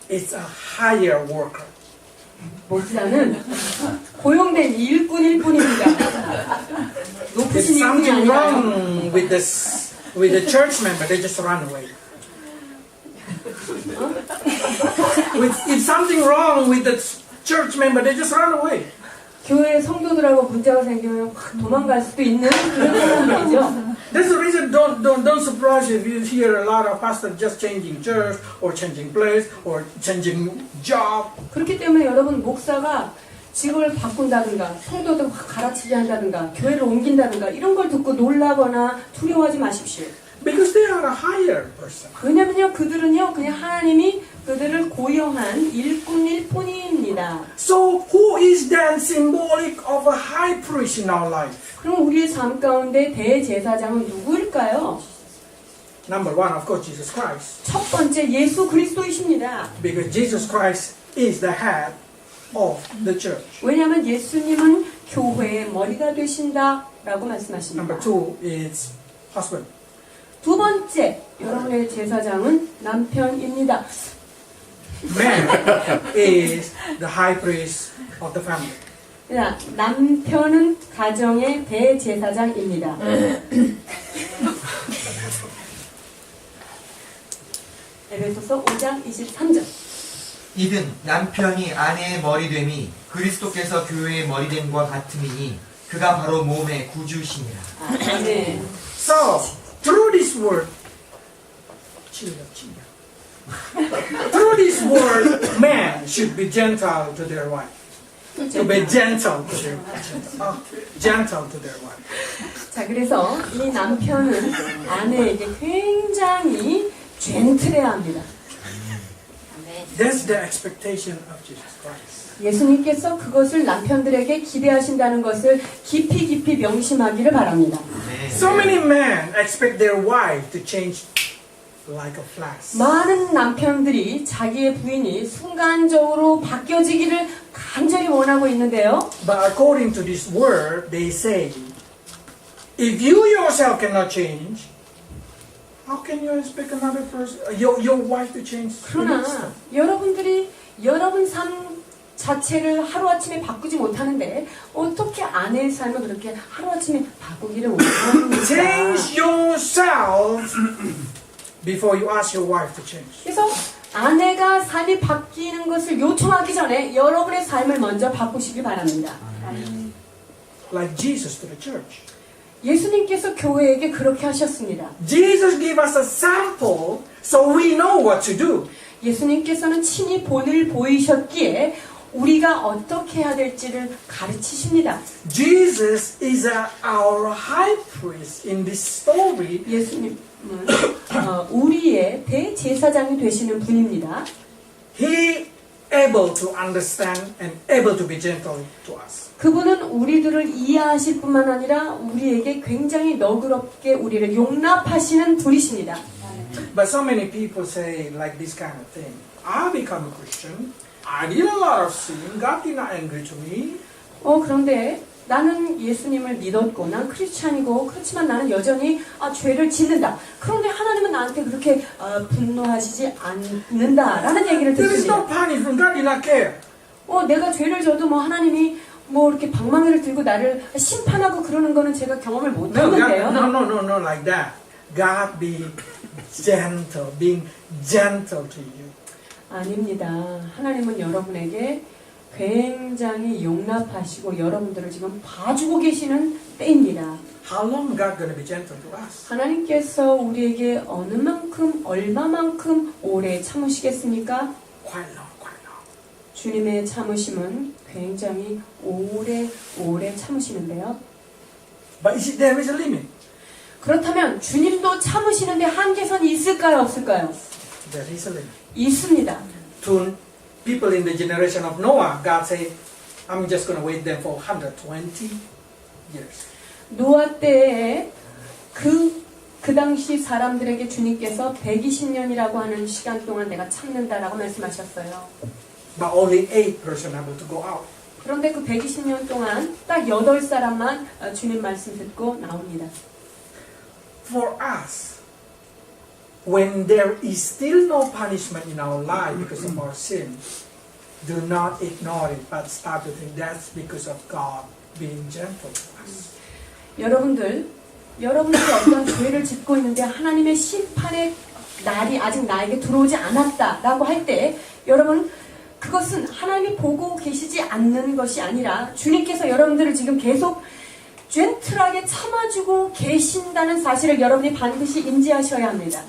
is a higher worker. 목사는 고용된 일꾼일 뿐입니다. If 높으신 일꾼이 something 아니라 wrong with the church member, they just run away. If something wrong with the church member, they just run away. 교회 성도들하고 문제가 생기면 확 도망갈 수도 있는 그런 사람들이죠. That's the reason don't surprise if you hear a lot of pastors just changing church or changing place or changing job. 그렇기 때문에 여러분 목사가 직업을 바꾼다든가 성도들 확 갈아치기 한다든가 교회를 옮긴다든가 이런 걸 듣고 놀라거나 두려워하지 마십시오. Because they are a higher person. 왜냐면요 그들은요 그냥 하나님이 그들을 고용한 일꾼일 뿐입니다. So who is then symbolic of a high priest in our life? 그럼 우리의 삶 가운데 대제사장은 누구일까요? Number one, of course, Jesus Christ. 첫 번째 예수 그리스도이십니다. Because Jesus Christ is the head of the church. 왜냐하면 예수님은 교회의 머리가 되신다라고 말씀하십니다. Number two is husband. 두 번째 여러분의 제사장은 남편입니다. Man is the high priest of the family. 자, 남편은 가정의 대제사장입니다. 에베소서 5장 23절. 이든 남편이 아내의 머리됨이 그리스도께서 교회의 머리됨과 같음이니 그가 바로 몸의 구주시니라. 아멘. So, through this word, through this word, man should be gentle to their wife. To be gentle to their gentle to their wife. 자, 그래서 이 남편은 아내에게 굉장히 젠틀해야 합니다. That's the expectation of Jesus Christ. 예수님께서 그것을 남편들에게 기대하신다는 것을 깊이 명심하기를 바랍니다. So many men expect their wife to change like a flash. 많은 남편들이 자기의 부인이 순간적으로 바뀌어지기를 간절히 원하고 있는데요. But according to this word, they say, if you yourself cannot change, how can you expect another person, your wife to change? 그러나 여러분들이 여러분 삶 자체를 하루아침에 바꾸지 못하는데 어떻게 아내의 삶을 그렇게 하루아침에 바꾸기를 원합니까? Change yourself before you ask your wife to change. 그래서 아내가 삶이 바뀌는 것을 요청하기 전에 여러분의 삶을 먼저 바꾸시기 바랍니다. Like Jesus to the church. 예수님께서 교회에게 그렇게 하셨습니다. Jesus gave us a sample so we know what to do. 예수님께서는 친히 본을 보이셨기에 우리가 어떻게 해야 될지를 가르치십니다. Jesus is our high priest in this story. 예수님은 우리의 대제사장이 되시는 분입니다. He able to understand and able to be gentle to us. 그분은 우리들을 이해하실 뿐만 아니라 우리에게 굉장히 너그럽게 우리를 용납하시는 분이십니다. But so many people say like this kind of thing. I become a Christian. I did a lot of sin. God did not angry to me. 그런데 나는 예수님을 믿었고 난 크리스찬이고 그렇지만 나는 여전히 죄를 짓는다. 그런데 하나님은 나한테 그렇게 분노하시지 않는다라는 얘기를 There is no 듣습니다. punishment. God did not care. 내가 죄를 져도 하나님이 이렇게 방망이를 들고 나를 심판하고 그러는 거는 제가 경험을 못 No, God, 하는데요. no, like that. God being gentle to you. 아닙니다. 하나님은 여러분에게 굉장히 용납하시고 여러분들을 지금 봐주고 계시는 때입니다. How long God gonna be gentle to us? 하나님께서 우리에게 어느 만큼, 얼마만큼 오래 참으시겠습니까? Quite long, quite long. 주님의 참으심은 굉장히 오래 참으시는데요. But there is a limit. 그렇다면 주님도 참으시는데 한계선이 있을까요, 없을까요? There is a limit. 있습니다. To people in the generation of Noah, God said, I'm just gonna wait them for 120 years. 노아 때에 그 당시 사람들에게 주님께서 120년이라고 하는 시간 동안 내가 참는다라고 말씀하셨어요. But only 8% able to go out. 그런데 그 120년 동안 딱 8사람만 주님 말씀 듣고 나옵니다. For us, when there is still no punishment in our life because of our sin, do not ignore it, but start to think that's because of God being gentle to us. 여러분들이 어떤 죄를 짓고 있는데 하나님의 심판의 날이 아직 나에게 들어오지 않았다라고 할 때 여러분 그것은 하나님이 보고 계시지 않는 것이 아니라 주님께서 여러분들을 지금 계속 젠틀하게 참아주고 계신다는 사실을 여러분이 반드시 인지하셔야 합니다.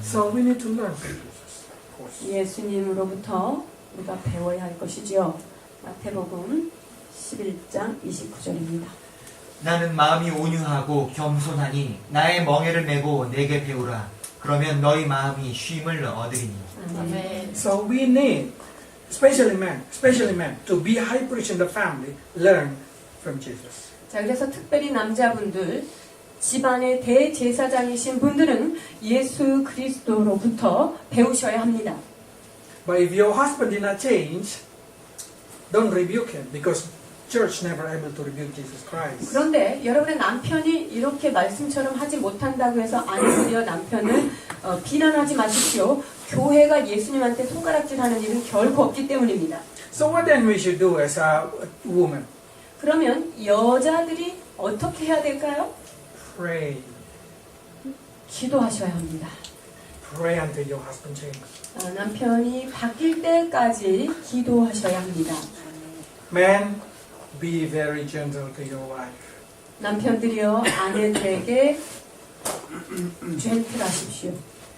So we need to learn from Jesus, of course. 예수님으로부터 우리가 배워야 할 것이죠. 마태복음 11장 29절입니다. 나는 마음이 온유하고 겸손하니 나의 멍에를 메고 내게 배우라. 그러면 너희 마음이 쉼을 얻으리니. 아멘. So we need, especially men, to be high priest in the family, learn from Jesus. 자, 그래서 특별히 남자분들, 집안의 대제사장이신 분들은 예수 그리스도로부터 배우셔야 합니다. But if your husband did not change, don't rebuke him because church never able to rebuke Jesus Christ. 그런데 여러분의 남편이 이렇게 말씀처럼 하지 못한다고 해서 아내들이여 남편을 비난하지 마십시오. 교회가 예수님한테 손가락질하는 일은 결코 없기 때문입니다. So what then we should do as a woman? 그러면 여자들이 어떻게 해야 될까요? Pray. 기도하셔야 합니다. Pray until your husband changes. 남편이 바뀔 때까지 기도하셔야 합니다. Men, be very gentle to your wife. 남편들이여 아내들에게 젠틀하십시오.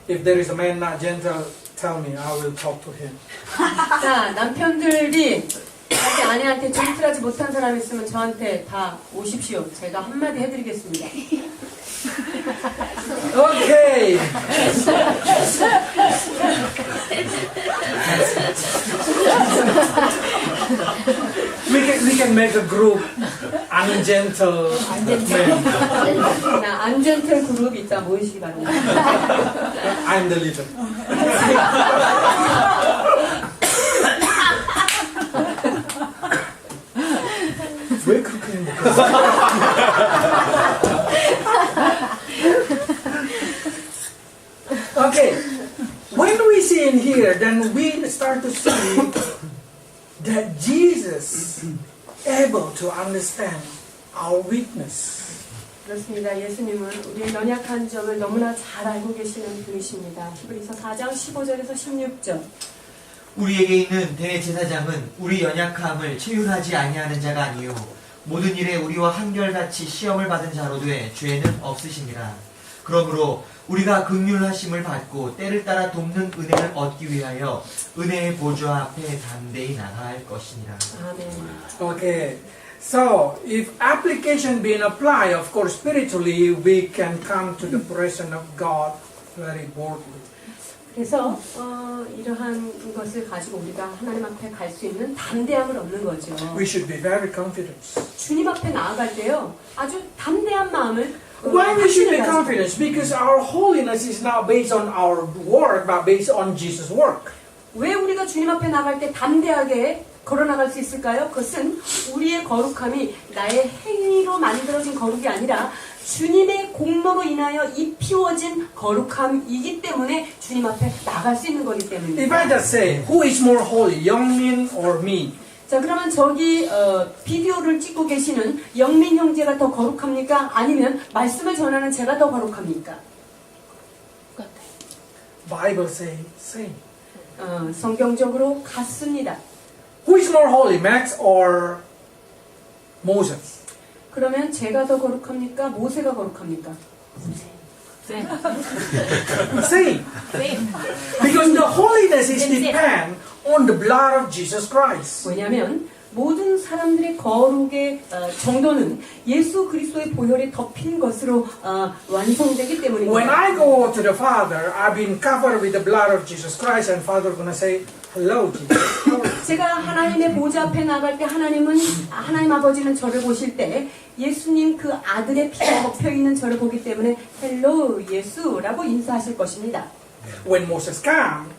If there is a man not gentle, tell me. I will talk to him. 자, 남편들이 자기 아내한테 젠틀하지 못한 사람 있으면 저한테 다 오십시오. 제가 한마디 해드리겠습니다. Okay. we can make a group ungentle men. 안젠틀 그룹 이따 모이시기 바랍니다. I'm the leader. 왜 그렇게 행복했어? Okay, when we see in here, then we start to see that Jesus able to understand our weakness. 그렇습니다. 예수님은 우리의 연약한 점을 너무나 잘 알고 계시는 분이십니다. 히브리서 4장 15절에서 16절. 우리에게 있는 대제사장은 우리 연약함을 체휼하지 아니하는 자가 아니요 모든 일에 우리와 한결같이 시험을 받은 자로 돼 죄는 없으시니라. 그러므로 우리가 긍휼하심을 받고 때를 따라 돕는 은혜를 얻기 위하여 은혜의 보좌 앞에 담대히 나갈 것이니라. 아멘. Okay, so if application being applied, of course, spiritually, we can come to the presence of God very boldly. 그래서 이러한 것을 가지고 우리가 하나님 앞에 갈 수 있는 담대함을 얻는 거죠. We should be very confident. 주님 앞에 나아갈 때요, 아주 담대한 마음을 Why we should be 확신을 가지고. confident? Because our holiness is not based on our work, but based on Jesus' work. 왜 우리가 주님 앞에 나갈 때 담대하게 걸어나갈 수 있을까요? 그것은 우리의 거룩함이 나의 행위로 만들어진 거룩이 아니라 주님의 공로로 인하여 입히워진 거룩함이기 때문에 주님 앞에 나갈 수 있는 거기 If I 때문입니다. just say, who is more holy, Youngmin or me? 자, 그러면 저기 비디오를 찍고 계시는 영민 형제가 더 거룩합니까? 아니면 말씀을 전하는 제가 더 거룩합니까? Bible say same. 성경적으로 같습니다. Who is more holy, Max or Moses? 그러면 제가 더 거룩합니까? 모세가 거룩합니까? Same. Because the holiness is depend on the blood of Jesus Christ. 왜냐하면 모든 사람들의 거룩의 정도는 예수 그리스도의 보혈이 덮인 것으로 완성되기 When 때문입니다. I go to the Father, I've been covered with the blood of Jesus Christ, and Father gonna say, "Hello, Jesus." 제가 하나님의 보좌 앞에 나갈 때 하나님 아버지는 저를 보실 때 예수님 그 아들의 피가 덮여 있는 저를 보기 때문에 헬로 예수라고 인사하실 것입니다. When Moses came,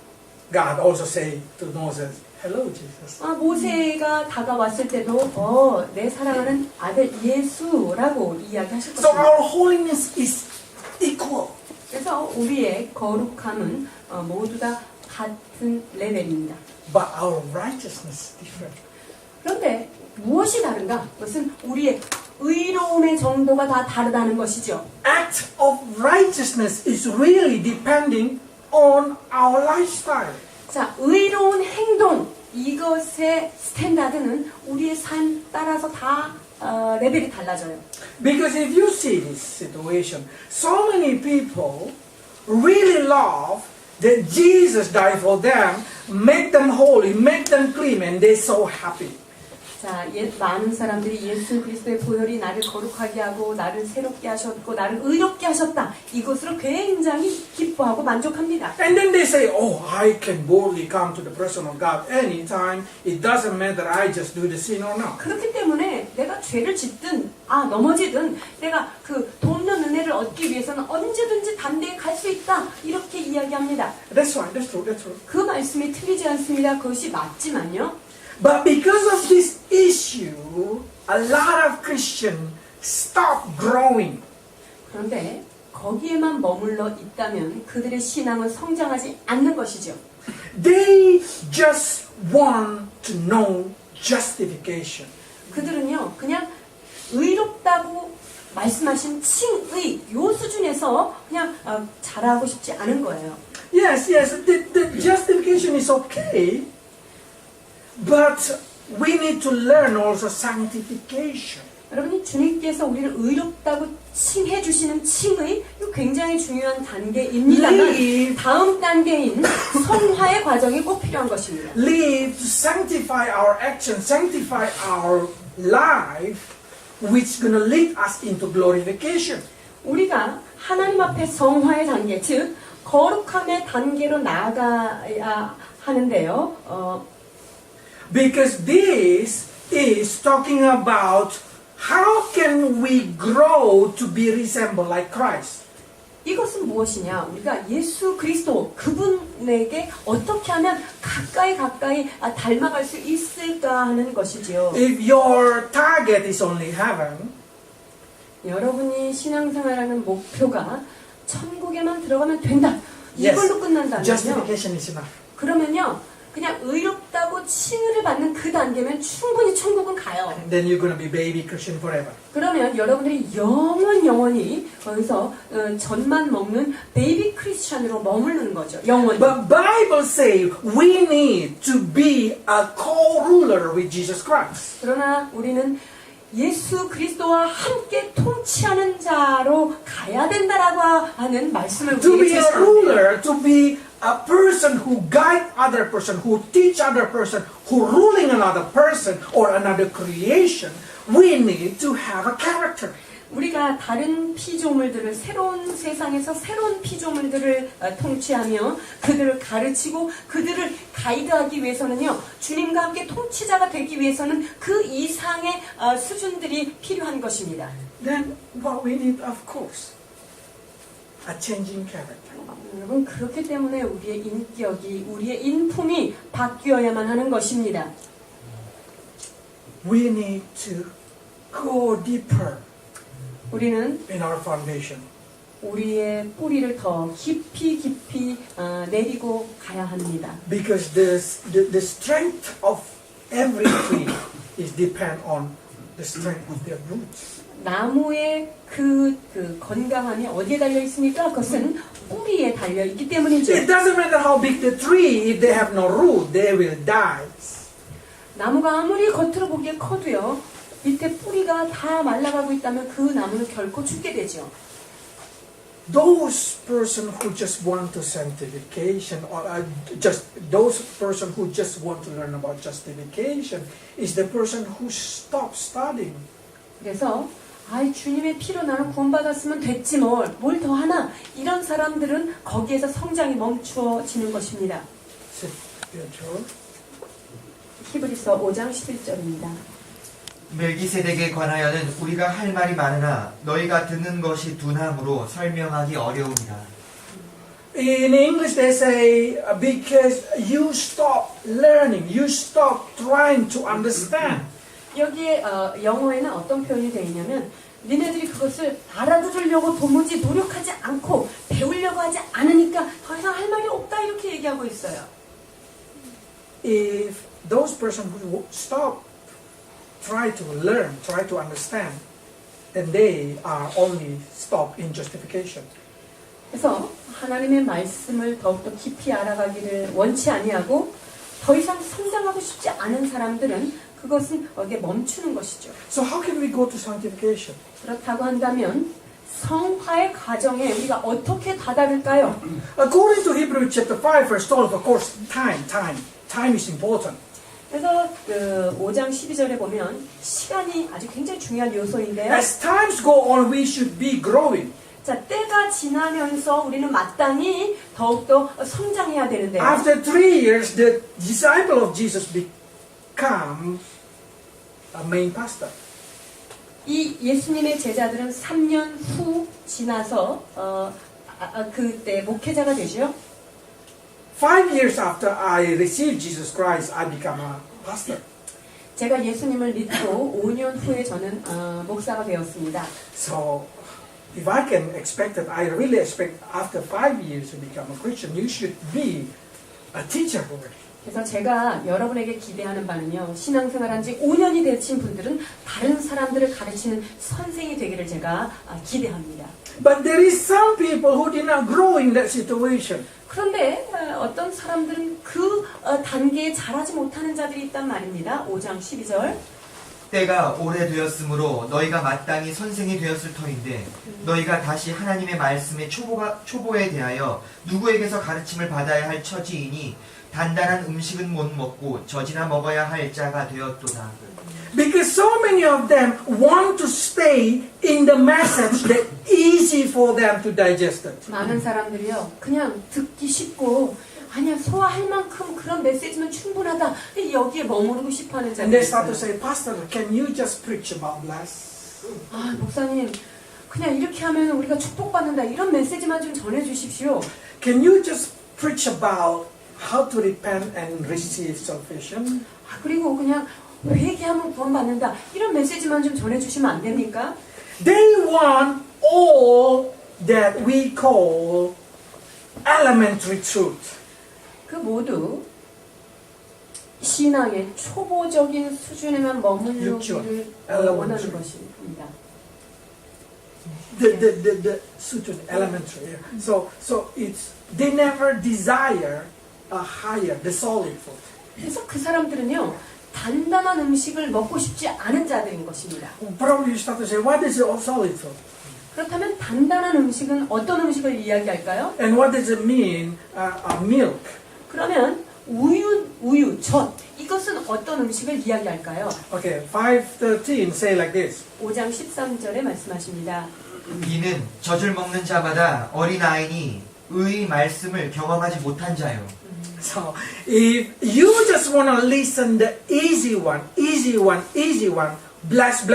God also say to Moses, "Hello, Jesus." 모세가 다가왔을 때도 내 사랑하는 아들 예수라고 이야기하실 So 것입니다. our holiness is equal. 그래서 우리의 거룩함은 모두 다 같은 레벨입니다. But our righteousness is different. 그런데 무엇이 다른가? 그것은 우리의 의로움의 정도가 다 다르다는 것이죠. Act of righteousness is really depending on our lifestyle. 자, 의로운 행동 이것의 스탠다드는 우리의 삶 따라서 다 레벨이 달라져요. Because if you see this situation, so many people really love that Jesus died for them, make them holy, make them clean, and they're so happy. 자, 많은 사람들이 예수 그리스도의 보혈이 나를 거룩하게 하고 나를 새롭게 하셨고 나를 의롭게 하셨다. 이것으로 굉장히 기뻐하고 만족합니다. And then they say, "Oh, I can boldly come to the person of God anytime. It doesn't matter I just do the sin or not." 그렇기 때문에 내가 죄를 짓든 넘어지든 내가 그 돕는 은혜를 얻기 위해서는 언제든지 담대히 갈 수 있다. 이렇게 이야기합니다. That's right, that's true, that's true. 그 말씀이 틀리지 않습니다. 그것이 맞지만요. But because of this issue, a lot of Christians stop growing. 그런데 거기에만 머물러 있다면 그들의 신앙은 성장하지 않는 것이죠. They just want to know justification. 그들은요, 그냥 의롭다고 말씀하신 칭의 요 수준에서 그냥 잘하고 싶지 않은 거예요. Yes, the justification is okay, but we need to learn also sanctification. 여러분이 주님께서 우리를 의롭다고 칭해 주시는 칭의 이거 굉장히 중요한 단계입니다만 Live. 다음 단계인 성화의 과정이 꼭 필요한 것입니다. Live to sanctify our action, sanctify our life, which is going to lead us into glorification. 우리가 하나님 앞에 성화의 단계, 즉 거룩함의 단계로 나아가야 하는데요. Because this is talking about how can we grow to be resembled like Christ. 이것은 무엇이냐? 우리가 예수 그리스도 그분에게 어떻게 하면 가까이 닮아갈 수 있을까 하는 것이지요. If your target is only heaven, 여러분이 신앙생활하는 목표가 천국에만 들어가면 된다. yes, 이걸로 끝난다면요. justification is enough. 그러면요. 그냥 의롭다고 칭의를 받는 그 단계면 충분히 천국은 가요. Then you're going to be baby Christian forever. 그러면 여러분들이 영원히 거기서 젖만 먹는 베이비 크리스찬으로 머무르는 거죠. 영원히. But Bible says we need to be a co-ruler with Jesus Christ. 그러나 우리는 예수 그리스도와 함께 통치하는 자로 가야 된다라고 하는 말씀을 To 우리에게 be a 제시합니다. ruler, to be a person who guide other person, who teach other person, who ruling another person or another creation, we need to have a character. 우리가 다른 피조물들을 새로운 세상에서 새로운 피조물들을 통치하며 그들을 가르치고 그들을 가이드하기 위해서는요. 주님과 함께 통치자가 되기 위해서는 그 이상의 수준들이 필요한 것입니다. then what we need, of course, a changing character. 여러분 그렇기 때문에 우리의 인격이 우리의 인품이 바뀌어야만 하는 것입니다. We need to go deeper 우리는 in our foundation. 우리의 뿌리를 더 깊이 내리고 가야 합니다. Because the strength of every tree is depend on the strength of their roots. 나무의 그 건강함이 어디에 달려 있습니까? 그것은 뿌리에 달려 있기 때문이죠. It doesn't matter how big the tree, if they have no root, they will die. 나무가 아무리 겉으로 보기에 커도요, 밑에 뿌리가 다 말라가고 있다면 그 나무는 결코 죽게 되죠. Those person who just want to sanctification, or just those person who just want to learn about justification, is the person who stops studying. 그래서 주님의 피로 나는 구원받았으면 됐지 뭘 더 하나 이런 사람들은 거기에서 성장이 멈추어지는 것입니다. 히브리서 5장 11절입니다. 멜기세덱에 관하여는 우리가 할 말이 많으나 너희가 듣는 것이 둔함으로 설명하기 어려움이라. In English they say because you stop learning, you stop trying to understand. 여기에 영어에는 어떤 표현이 되어 있냐면 니네들이 그것을 알아들으려고 도무지 노력하지 않고 배우려고 하지 않으니까 더 이상 할 말이 없다 이렇게 얘기하고 있어요. If those person who stop try to learn, try to understand, then they are only stop in justification. 그래서 하나님의 말씀을 더욱더 깊이 알아가기를 원치 아니하고 더 이상 성장하고 싶지 않은 사람들은 그것은 거기에 멈추는 것이죠. So how can we go to sanctification? 그렇다고 한다면 성화의 과정에 우리가 어떻게 다다를까요? According to Hebrews chapter 5 verse 12, of course, time is important. 그래서 그 5장 12절에 보면 시간이 아주 굉장히 중요한 요소인데요. As times go on, we should be growing. 자, 때가 지나면서 우리는 마땅히 더욱더 성장해야 되는데요. After 3 years, the disciple of Jesus become a main pastor. 이 예수님의 제자들은 3년 후 지나서 그때 목회자가 되죠. 5 years after I received Jesus Christ, I become a pastor. 제가 예수님을 믿고 5년 후에 저는 목사가 되었습니다. So, if I can expect that, I really expect after 5 years to become a Christian, you should be a teacher already. 그래서 제가 여러분에게 기대하는 바는요, 신앙생활한 지 5년이 되신 분들은 다른 사람들을 가르치는 선생이 되기를 제가 기대합니다. But there is some people who did not grow in that situation. 그런데 어떤 사람들은 그 단계에 자라지 못하는 자들이 있단 말입니다. 5장 12절. 때가 오래되었으므로 너희가 마땅히 선생이 되었을 터인데 너희가 다시 하나님의 말씀의 초보에 대하여 누구에게서 가르침을 받아야 할 처지이니 단단한 음식은 못 먹고 젖이나 먹어야 할 자가 되었도다. Because so many of them want to stay in the message that easy for them to digest it. 많은 사람들이요, 그냥 듣기 쉽고 아니야 소화할 만큼 그런 메시지면 충분하다. 여기에 머무르고 싶어하는 And they 자들이 start to 있어요. say, Pastor, can you just preach about bless? 목사님 그냥 이렇게 하면 우리가 축복받는다 이런 메시지만 좀 전해주십시오. Can you just preach about how to repent and receive salvation? 그리고 그냥 회개하면 구원받는다 이런 메시지만 좀 전해주시면 안 됩니까? They want all that we call elementary truth. 그 모두 신앙의 초보적인 수준에만 머물기를 원하는 것입니다. The suture, elementary. Yeah. So it's they never desire a higher, the solid food. 그래서 그 사람들은요 단단한 음식을 먹고 싶지 않은 자들인 것입니다. Probably you start to say, what is a solid food? 그렇다면 단단한 음식은 어떤 음식을 이야기할까요? And what does it mean, milk? 그러면 우유, 젖 이것은 어떤 음식을 이야기할까요? Okay, 5:13 say like this. 5장 13절에 말씀하십니다. 이는 젖을 먹는 자마다 어린아이니 의의 말씀을 경험하지 못한 자요. So, if you just want to listen the easy one, bless,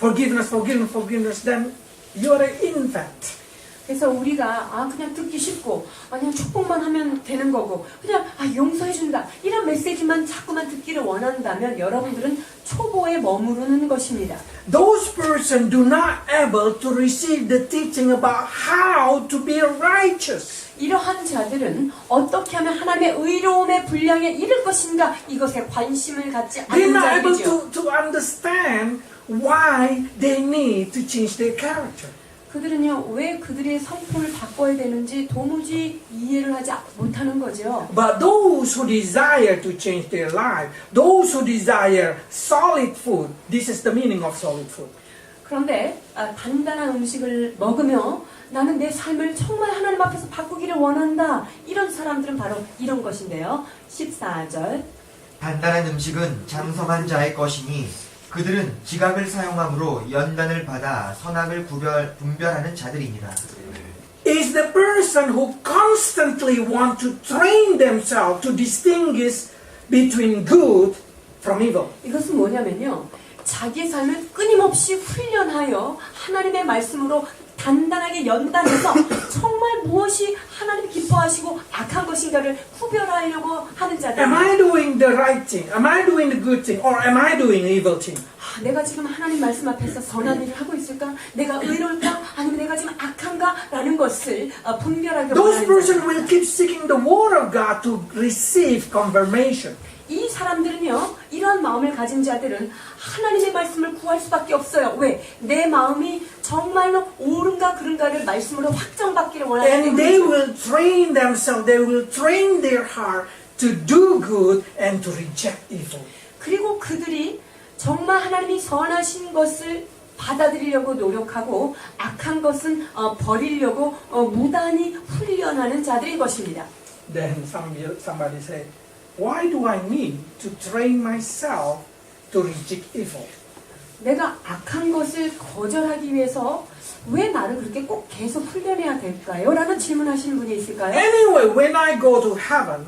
forgiveness, then you are an infant. 그래서 우리가 그냥 듣기 쉽고 그냥 축복만 하면 되는 거고 그냥 용서해준다 이런 메시지만 자꾸만 듣기를 원한다면 여러분들은 초보에 머무르는 것입니다. Those persons do not able to receive the teaching about how to be righteous. 이러한 자들은 어떻게 하면 하나님의 의로움의 분량에 이를 것인가 이것에 관심을 갖지 They're 않는 not able 자들이죠. to understand why they need to change their character. 그들은요 왜 그들의 성품을 바꿔야 되는지 도무지 이해를 하지 못하는 거죠. But those who desire to change their life, those who desire solid food, this is the meaning of solid food. 그런데 단단한 음식을 먹으며 나는 내 삶을 정말 하나님 앞에서 바꾸기를 원한다. 이런 사람들은 바로 이런 것인데요. 14절 단단한 음식은 장성한 자의 것이니 그들은 지각을 사용함으로 연단을 받아 선악을 분별하는 자들이니라. Is the person who constantly want to train themselves to distinguish between good from evil. 이것은 뭐냐면요. 자기의 삶을 끊임없이 훈련하여 하나님의 말씀으로 단단하게 연단해서 정말 무엇이 하나님 기뻐하시고 악한 것인가를 구별하려고 하는 자들. Am I doing the right thing? Am I doing the good thing? Or am I doing evil thing? 내가 지금 하나님 말씀 앞에서 선한 일을 하고 있을까? 내가 의로울까? 아니면 내가 지금 악한가? 라는 것을 분별하게 Those 원하는 persons 자들. will keep seeking the word of God to receive confirmation. 이 사람들은요, 이러한 마음을 가진 자들은 하나님의 말씀을 구할 수밖에 없어요. 왜? 내 마음이 정말로 옳은가 그른가를 말씀으로 확정받기를 원하기 And they 때문이죠. will train themselves, they will train their heart to do good and to reject evil. 그리고 그들이 정말 하나님이 선하신 것을 받아들이려고 노력하고 악한 것은 버리려고 무단히 훈련하는 자들인 것입니다. Then somebody say, why do I need to train myself to reject evil? 내가 악한 것을 거절하기 위해서 왜 나를 그렇게 꼭 계속 훈련해야 될까요? 라는 질문하시는 분이 있을까요? Anyway, when I go to heaven,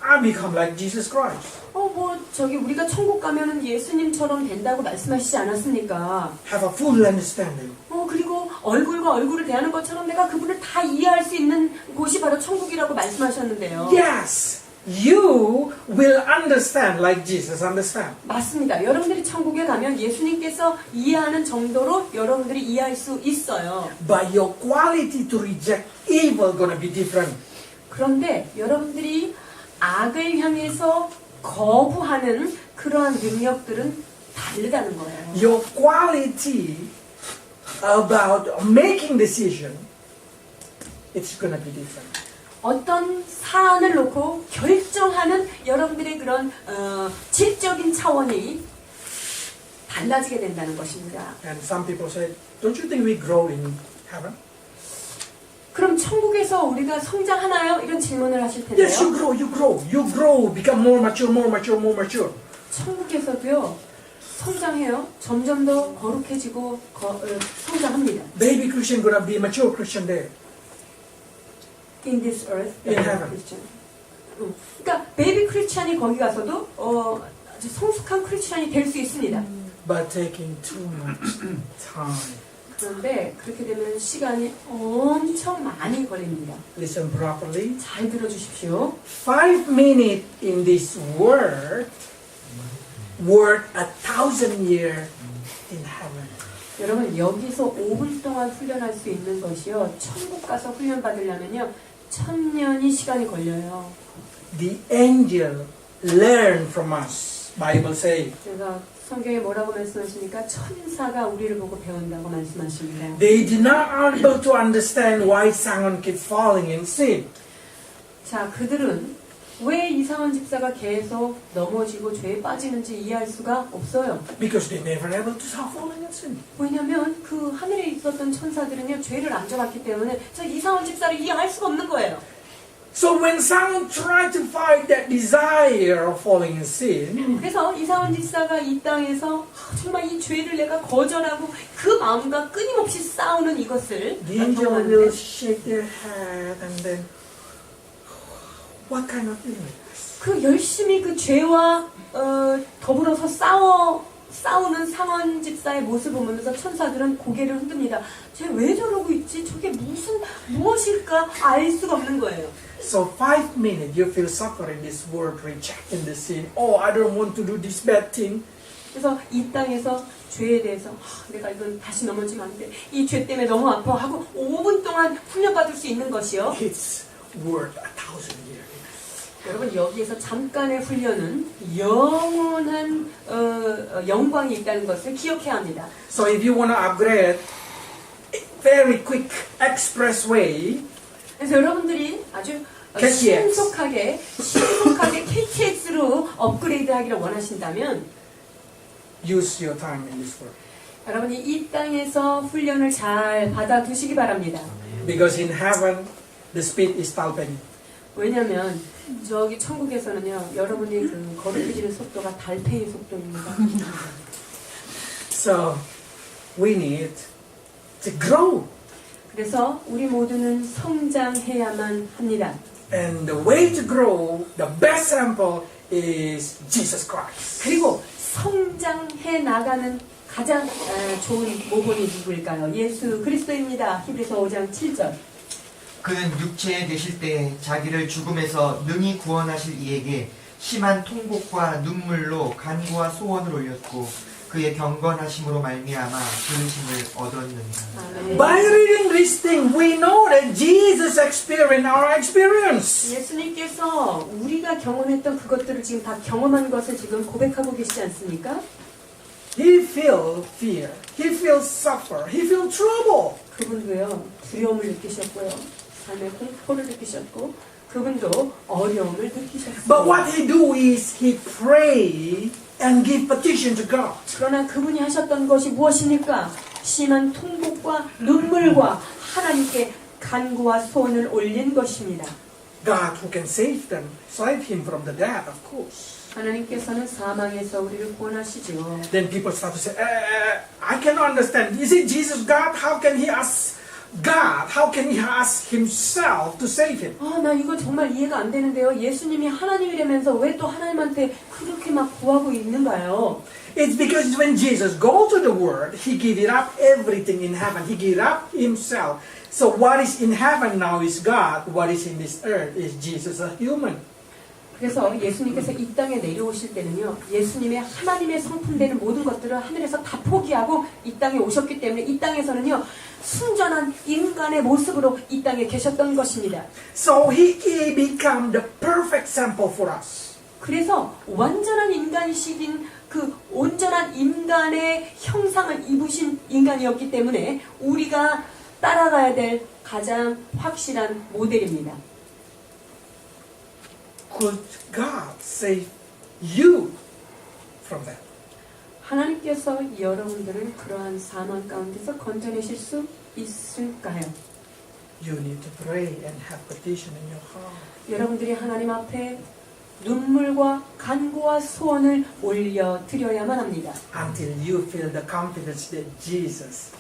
I become like Jesus Christ. 우리가 천국 가면은 예수님처럼 된다고 말씀하시지 않았습니까? Have a full understanding. 그리고 얼굴과 얼굴을 대하는 것처럼 내가 그분을 다 이해할 수 있는 곳이 바로 천국이라고 말씀하셨는데요. Yes, you will understand like Jesus understand. 맞습니다. 여러분들이 천국에 가면 예수님께서 이해하는 정도로 여러분들이 이해할 수 있어요. But your quality to reject evil gonna be different. 그런데 여러분들이 악을 향해서 거부하는 그러한 능력들은 다르다는 거예요. Your quality about making decision, it's gonna be different. 어떤 사안을 놓고 결정하는 여러분들의 그런 질적인 차원이 달라지게 된다는 것입니다. And some people say, don't you think we grow in heaven? 그럼 천국에서 우리가 성장하나요? 이런 질문을 하실 텐데요. Yes, you grow, become more mature. 천국에서도요 성장해요. 점점 더 거룩해지고 성장합니다. Baby Christian gonna be mature Christian there. In this earth, In heaven. Christian. 그러니까 베이비 크리스찬이 거기 가서도 아주 성숙한 크리스찬이 될 수 있습니다. But taking too much time. 그런데 그렇게 되면 시간이 엄청 많이 걸립니다. Listen properly. 잘 들어주십시오. 5 minutes in this world worth 1,000 years in heaven. 여러분 여기서 5분 동안 훈련할 수 있는 것이요. 천국 가서 훈련 받으려면요. 1000년이 시간이 걸려요. The angel learn from us. Bible say. 제가 성경에 뭐라고 말씀하십니까? 천사가 우리를 보고 배운다고 말씀하십니다. They did not able to understand why Simon keep falling in sin. 자, 그들은 왜 이상한 집사가 계속 넘어지고 죄에 빠지는지 이해할 수가 없어요. Because they never able to stop falling in sin. 왜냐하면 그 하늘에 있었던 천사들은요 죄를 안 져봤기 때문에 저 이상한 집사를 이해할 수가 없는 거예요. So when Simon tried to fight that desire of falling in sin, 그래서 이상한 집사가 이 땅에서 정말 이 죄를 내가 거절하고 그 마음과 끊임없이 싸우는 이것을 the angel will shake their head and then, what kind of feeling? 그 열심히 그 죄와 더불어서 싸우는 상원 집사의 모습을 보면서 천사들은 고개를 흔듭니다. 쟤 왜 저러고 있지? 저게 무엇일까? 알 수가 없는 거예요. So 5 minutes you feel suffer in this world, rejecting the sin. Oh, I don't want to do this bad thing. 그래서 이 땅에서 죄에 대해서 내가 이건 다시 넘어지면 안 돼. 이 죄 때문에 너무 아파하고 5분 동안 훈련받을 수 있는 것이요. It's worth 1,000 years. 여러분 여기에서 잠깐의 훈련은 영원한 영광이 있다는 것을 기억해야 합니다. So if you want to upgrade, very quick expressway, 그래서 여러분들이 아주 KTX. 신속하게 KTX로 업그레이드하기를 원하신다면 use your time in this world. 여러분이 이 땅에서 훈련을 잘 받아두시기 바랍니다. Because in heaven, the speed is 달팽이. 왜냐하면 저기 천국에서는요 여러분이 그 걸음뛰는 속도가 달팽이 속도입니다. So we need to grow. 그래서 우리 모두는 성장해야만 합니다. And the way to grow, the best example is Jesus Christ. 그리고 성장해 나가는 가장 좋은 모본이 누구일까요? 예수 그리스도입니다. 히브리서 5장 7절. 그는 육체에 계실 때 자기를 죽음에서 능히 구원하실 이에게 심한 통곡과 눈물로 간구와 소원을 올렸고 그의 경건하심으로 말미암아 들으심을 얻었느니라. 아멘. By reading this thing, we know that Jesus experienced our experience. 예수님께서 우리가 경험했던 그것들을 지금 다 경험한 것을 지금 고백하고 계시지 않습니까? He felt fear. He felt suffer. He felt trouble. 그분도요 두려움을 느끼셨고요 삶의 공포를 느끼셨고 그분도 어려움을 느끼셨어요. But what he do is he pray and give petition to God. 그러나 그분이 하셨던 것이 무엇입니까? 심한 통곡과 눈물과 하나님께 간구와 소원을 올린 것입니다. God who can save them, save him from the death, of course. 하나님께서는 사망에서 우리를 구원하시죠. Then people start to say, I cannot understand. Is it Jesus God? How can he ask God? How can he ask himself to save him? 나 이거 정말 이해가 안 되는데요. 예수님이 하나님이라면서 왜 또 하나님한테 그렇게 막 구하고 있는가요? It's because when Jesus go to the world, he gave it up everything in heaven. He gave up himself. So what is in heaven now is God. What is in this earth is Jesus, a human. 그래서 예수님께서 이 땅에 내려오실 때는요. 예수님의 하나님의 성품되는 모든 것들을 하늘에서 다 포기하고 이 땅에 오셨기 때문에 이 땅에서는요. 순전한 인간의 모습으로 이 땅에 계셨던 것입니다. So he become the perfect sample for us. 그래서 완전한 인간이시긴 그 온전한 인간의 형상을 입으신 인간이었기 때문에 우리가 따라가야 될 가장 확실한 모델입니다. Could God save you from that? 하나님께서 여러분들을 그러한 사망 가운데서 건져내실 수 있을까요? You need to pray and have petition in your heart. 여러분들이 하나님 앞에 눈물과 간구와 소원을 올려드려야만 합니다. Until you feel the confidence that Jesus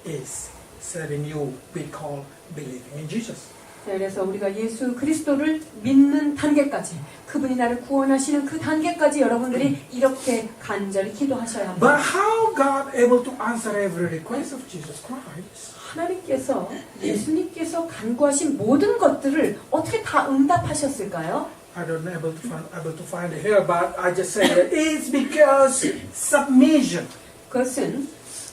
is serving you, we call believing in Jesus. 그래서 우리가 예수 그리스도를 믿는 단계까지 그분이 나를 구원하시는 그 단계까지 여러분들이 이렇게 간절히 기도하셔야 합니다. But how God able to answer every request of Jesus Christ? 하나님께서 예수님께서 간구하신 모든 것들을 어떻게 다 응답하셨을까요? I don't know able to find it here, but I just say that it's because submission. 그것은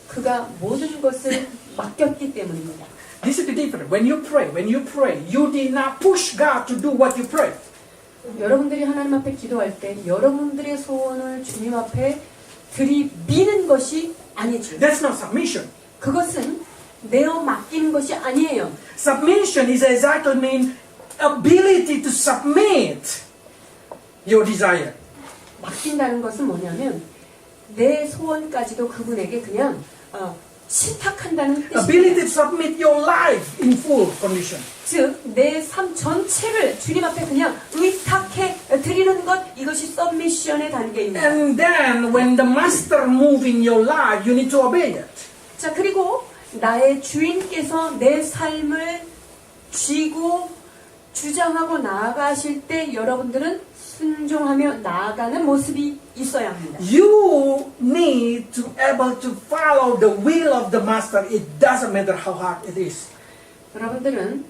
그가 모든 것을 맡겼기 때문입니다. This is the difference. When you pray, you did not push God to do what you pray. 여러분들이 하나님 앞에 기도할 때 여러분들의 소원을 주님 앞에 들이미는 것이 아니죠. That's not submission. 그것은 내어 맡기는 것이 아니에요. Submission is exactly mean ability to submit your desire. 맡긴다는 것은 뭐냐면 내 소원까지도 그분에게 그냥 신탁한다는 Ability to 뜻입니다. submit your life in full condition. 즉, 내 삶 전체를 주님 앞에 그냥 의탁해 드리는 것, 이것이 서미션의 단계입니다. And then when the master move in your life, you need to obey it. 자, 그리고 나의 주인께서 내 삶을 쥐고 주장하고 나아가실 때 여러분들은 순종하며 나아가는 모습이 있어야 합니다. You need to able to follow the will of the master. It doesn't matter how hard it is. 여러분들은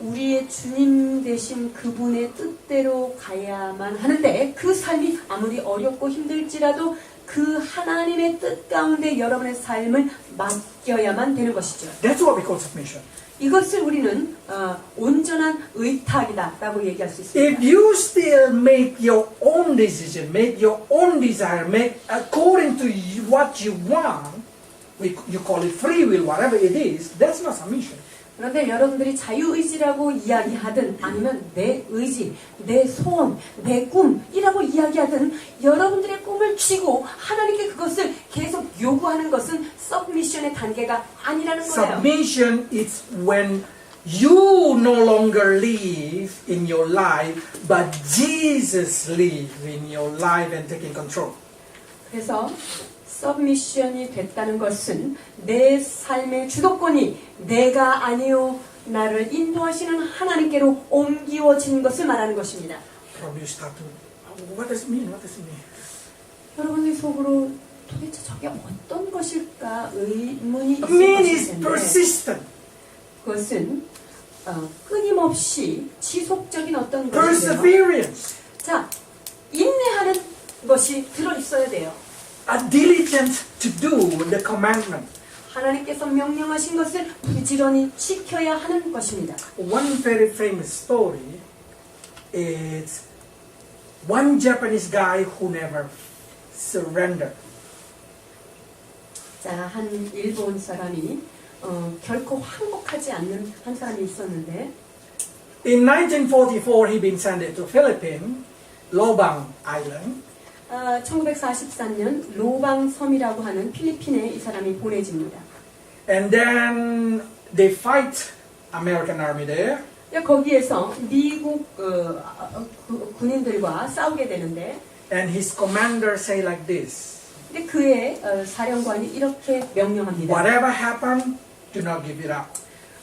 우리의 주님 되신 그분의 뜻대로 가야만 하는데 그 삶이 아무리 어렵고 힘들지라도 그 하나님의 뜻 가운데 여러분의 삶을 맡겨야만 되는 것이죠. That's what we call submission. 이것을 우리는 온전한 의탁이다라고 얘기할 수 있습니다. If you still make your own decision, make your own desire, make according to what you want, you call it free will, whatever it is, that's not submission. 그런데 여러분들이 자유의지라고 이야기하든 아니면 내 의지, 내 소원, 내 꿈이라고 이야기하든 여러분들의 꿈을 쥐고 하나님께 그것을 계속 요구하는 것은 서브미션의 단계가 아니라는 거예요. Submission is when you no longer live in your life, but Jesus lives in your life and taking control. 그래서 서브미션이 됐다는 것은 내 삶의 주도권이 내가 아니요 나를 인도하시는 하나님께로 옮기워진 것을 말하는 것입니다. Probably you start to, what does it mean? What does it mean? 여러분의 속으로 도대체 저게 어떤 것일까 의문이 있을 Mean 것일 is 텐데 persistent, 그것은 끊임없이 지속적인 어떤 것이에요. perseverance, 자, 인내하는 것이 들어있어야 돼요. a diligence to do the commandment. 하나님께서 명령하신 것을 부지런히 지켜야 하는 것입니다. One very famous story is one Japanese guy who never surrendered. 자, 한 일본 사람이 결코 항복하지 않는 한 사람이 있었는데 In 1944, he been sent to Philippines, Lobang Island. 1944년 로방 섬이라고 하는 필리핀에 이 사람이 보내집니다. And then they fight American army there. 거기에서 미국 군인들과 싸우게 되는데 And his commander say like this, 근데 그의 사령관이 이렇게 명령합니다. whatever happened, do not give it up.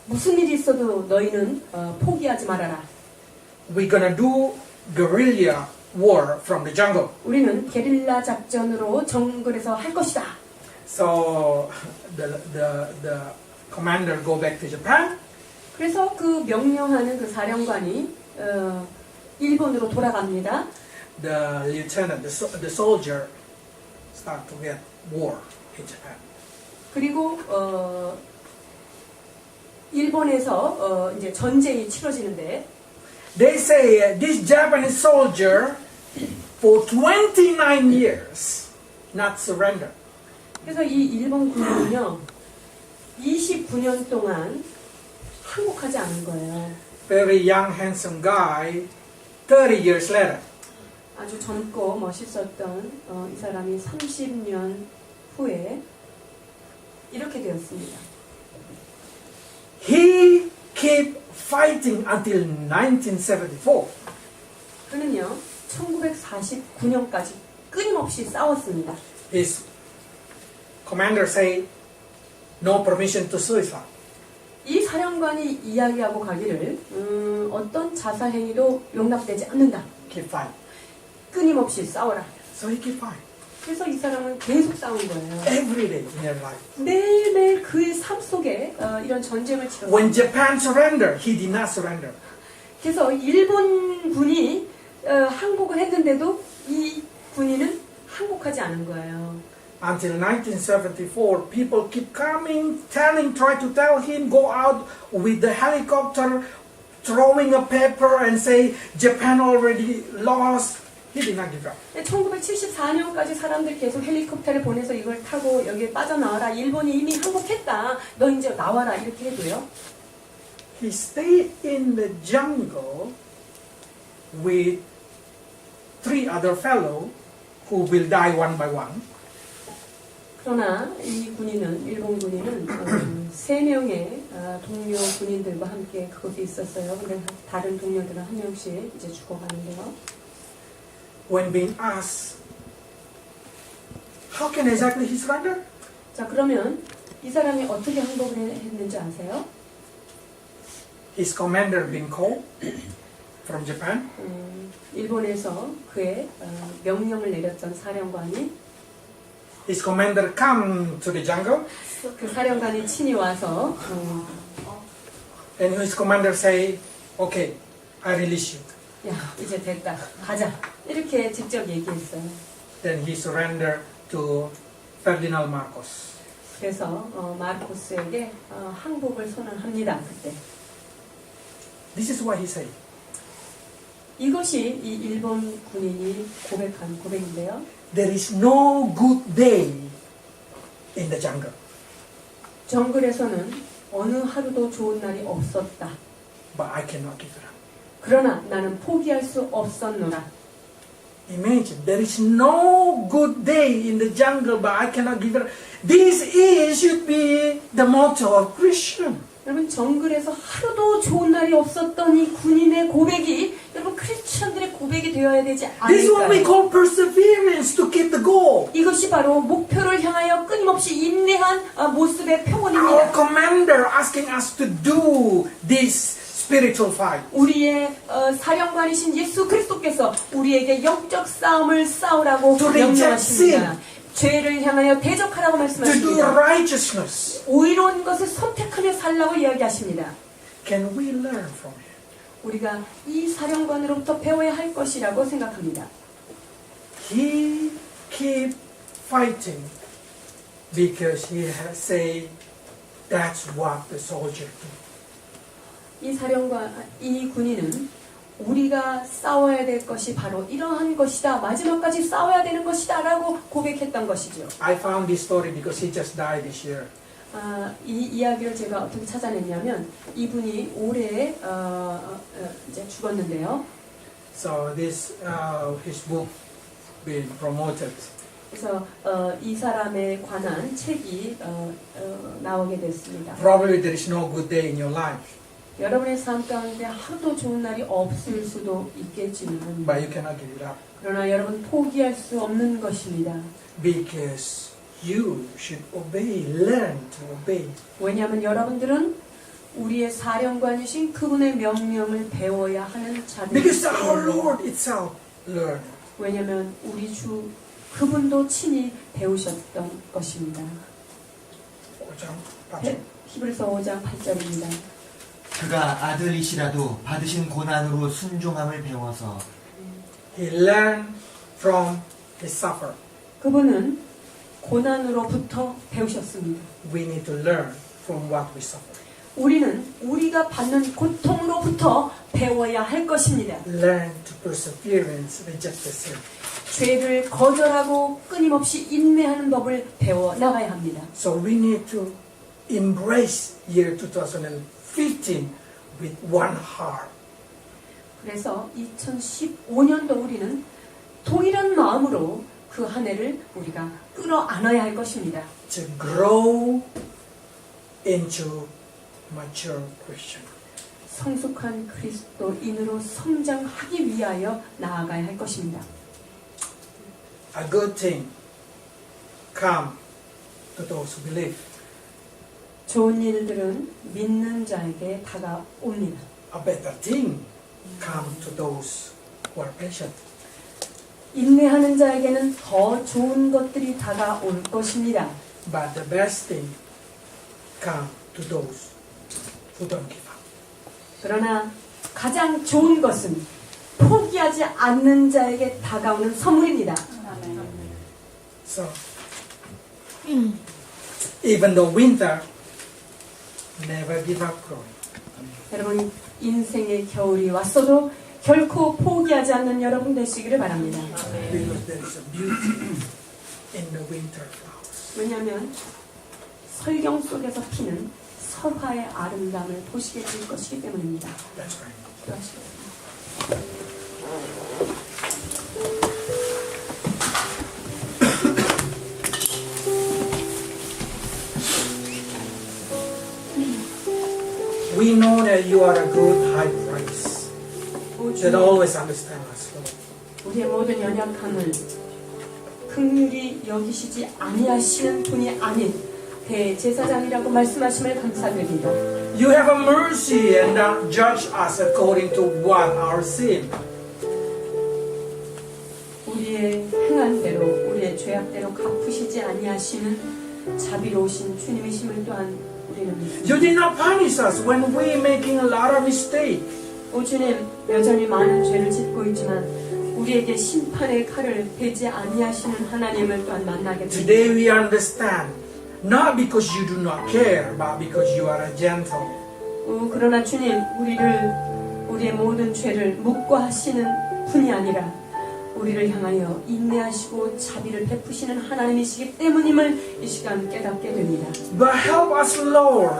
무슨 일이 있어도 너희는 포기하지 말아라. We're gonna do guerrilla war from the jungle. 우리는 게릴라 작전으로 정글에서 할 것이다. So the commander go back to Japan. 그래서 그 명령하는 그 사령관이 일본으로 돌아갑니다. The lieutenant, the soldier, start to get war in Japan. 그리고 일본에서 이제 전쟁이 치러지는데 They say this Japanese soldier for 29 years not surrender. 그래서 이 일본 군인은요 29년 동안 항복하지 않은 거예요. Very young, handsome guy. 30 years later, 아주 젊고 멋있었던 이 사람이 30년 후에 이렇게 되었습니다. he kept fighting until 1974. 그는요 1949년까지 끊임없이 싸웠습니다. His commander say no permission to suicide. 이 사령관이 이야기하고 가기를 어떤 자살 행위도 용납되지 않는다. Keep fighting. 끊임없이 싸워라. So he keep fighting 그래서 이 사람은 계속 싸운 거예요. every day in their life. 매일매일 그의 삶 속에 이런 전쟁을 When 치렀습니다. Japan surrendered, he did not surrender. 그래서 일본 군이 항복을 했는데도 이 군인은 항복하지 않은 거예요. Until 1974, people keep coming, try to tell him, go out with the helicopter, throwing a paper and say, Japan already lost. He did not give up. 1974년까지 사람들 계속 헬리콥터를 보내서 이걸 타고 여기에 빠져나와라. 일본이 이미 항복했다. 너 이제 나와라. 이렇게 해도요. He stayed in the jungle with 3 other fellows who will die one by one. 그러나 이 군인은 일본 군인은 3명의 동료 군인들과 함께 그곳에 있었어요. 근데 다른 동료들은 한 명씩 이제 죽어가는데요. When being asked, how can exactly he surrender? 자, 그러면 이 사람이 어떻게 항복을 했는지 아세요? his commander being called from Japan. 일본에서 그의 명령을 내렸던 사령관이 His commander come to the jungle, 그 사령관이 친히 와서 and his commander say, "Okay, I release you." 야 이제 됐다 가자 이렇게 직접 얘기했어요. Then he surrendered to Ferdinand Marcos. 그래서 마르코스에게 항복을 선언합니다. 그때 This is what he said. 이것이 이 일본 군인이 고백한 고백인데요. There is no good day in the jungle. 정글에서는 어느 하루도 좋은 날이 없었다. But I cannot give it up. 그러나 나는 포기할 수 없었노라. Imagine, there is no good day in the jungle, but I cannot give it up. This should be the motto of Christian. 여러분 정글에서 하루도 좋은 날이 없었던 이 군인의 고백이 여러분 크리스천들의 고백이 되어야 되지 This is what we 않을까요? call perseverance to keep the goal. 이것이 바로 목표를 향하여 끊임없이 인내한 모습의 Our 표본입니다. commander asking us to do this spiritual fight. 우리의 사령관이신 예수 그리스도께서 우리에게 영적 싸움을 싸우라고 To reject 명령하십니다. 죄를 향하여 대적하라고 To do 말씀하십니다. righteousness. 오히로운 것을 선택하며 살라고 이야기하십니다. Can we learn from him? 우리가 이 사령관으로부터 배워야 할 것이라고 생각합니다. He keep fighting because he has say that's what the soldier do. 이 사령관, 이 군인은 우리가 싸워야 될 것이 바로 이러한 것이다. 마지막까지 싸워야 되는 것이다. 라고 고백했던 것이죠. I found this story because he just died this year. 이 이야기를 제가 어떻게 찾아냈냐면 이분이 올해 이제 죽었는데요. So this his book been promoted. 그래서 이 사람에 관한 책이 나오게 됐습니다. Probably there is no good day in your life, 여러분의 삶 가운데 하루도 좋은 날이 없을 수도 있겠지만 but you cannot give it up 그러나 여러분 포기할 수 없는 것입니다. because you should obey, learn to obey. 왜냐하면 여러분들은 우리의 사령관이신 그분의 명령을 배워야 하는 Because our 자들입니다. Lord itself learned. 왜냐하면 우리 주 그분도 친히 배우셨던 것입니다. 5장 8절. 히브리서 5장 8절입니다. 그가 아들이시라도 받으신 고난으로 순종함을 배워서 He learned from his suffer. 그분은 고난으로부터 배우셨습니다. We need to learn from what we suffer. 우리는 우리가 받는 고통으로부터 배워야 할 것입니다. Learn to perseverance, reject the sin. 죄를 거절하고 끊임없이 인내하는 법을 배워 나가야 합니다. So we need to embrace year 2015 with one heart. 그래서 2015년도 우리는 동일한 마음으로 그 한 해를 우리가 끌어안아야 할 것입니다. To grow into mature Christian. 성숙한 그리스도인으로 성장하기 위하여 나아가야 할 것입니다. A good thing come to those who believe. 좋은 일들은 믿는 자에게 다가옵니다. A better thing come to those who are patient. 인내하는 자에게는 더 좋은 것들이 다가올 것입니다. But the best thing come to those who don't give up. 그러나 가장 좋은 것은 포기하지 않는 자에게 다가오는 선물입니다. So, even though winter, never give up growing. 여러분 인생의 겨울이 왔어도 결코 포기하지 않는 여러분 되시기를 바랍니다. Because there is a beauty in the winter flowers. 왜냐하면 설경 속에서 피는 설화의 아름다움을 보시게 될 것이기 때문입니다. That's right. 기도하시겠습니다. We know that you are a good high priest 오 that 주님, always understands us, Lord. 우리의 모든 연약함을 긍휼히 여기시지 아니하시는 분이 아닌 대제사장이라고 말씀하심을 감사드립니다. You have a mercy and not judge us according to what our sin. 우리의 행한 대로 우리의 죄악대로 갚으시지 아니하시는 자비로우신 주님이심을 또한 우리는 믿습니다. You did not punish us when we making a lot of mistakes. 오 주님, 여전히 많은 죄를 짓고 있지만 우리에게 심판의 칼을 베지 아니하시는 하나님을 또한 만나게 됩니다. Today we understand, not because you do not care, but because you are a gentle. 그러나 주님, 우리의 모든 죄를 묵과하시는 분이 아니라 우리를 향하여 인내하시고 자비를 베푸시는 하나님이시기 때문임을 이 시간 깨닫게 됩니다. But help us, Lord,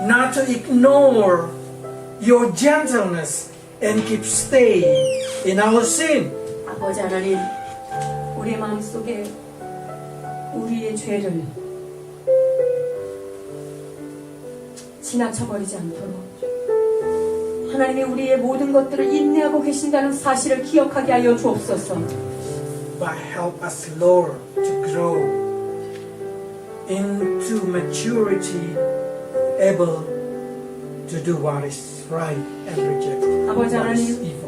not to ignore your gentleness and keep staying in our sin. 아버지 하나님, 우리의 마음속에 우리의 죄를 지나쳐버리지 않도록 하나님이 우리의 모든 것들을 인내하고 계신다는 사실을 기억하게 하여 주옵소서. But help us, Lord, to grow into maturity, able to do what is right and reject 아버지 what is 하나님, evil.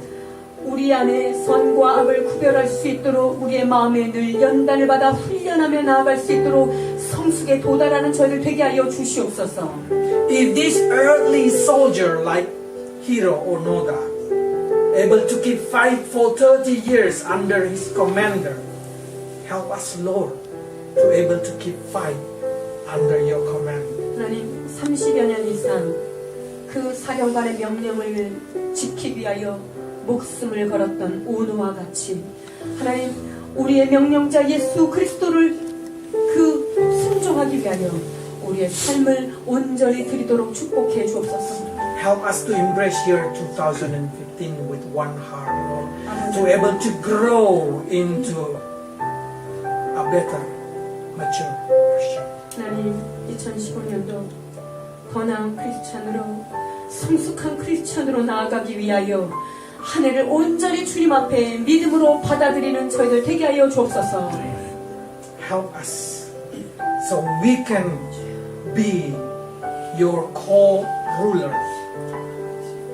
우리 안에 선과 악을 구별할 수 있도록 우리의 마음에 늘 연단을 받아 훈련하며 나아갈 수 있도록 성숙에 도달하는 저희들 되게 하여 주시옵소서. If this earthly soldier like Hiro Onoda able to keep fight for 30 years under his commander, help us, Lord, to able to keep fight under your command. 하나님, 30여 년 이상 그 사령관의 명령을 지키기 위하여 목숨을 걸었던 오노와 같이 하나님, 우리의 명령자 예수 그리스도를 순종하기 위하여 우리의 삶을 온전히 드리도록 축복해 주옵소서. Help us to embrace year 2015 with one heart, Lord, to able to grow into a better, mature Christian. 하나님, 2015년도 더 나은 크리스찬으로 성숙한 크리스찬으로 나아가기 위하여 한 해를 온전히 주님 앞에 믿음으로 받아들이는 저희들 되게 하여 주옵소서. Help us so we can be your co-rulers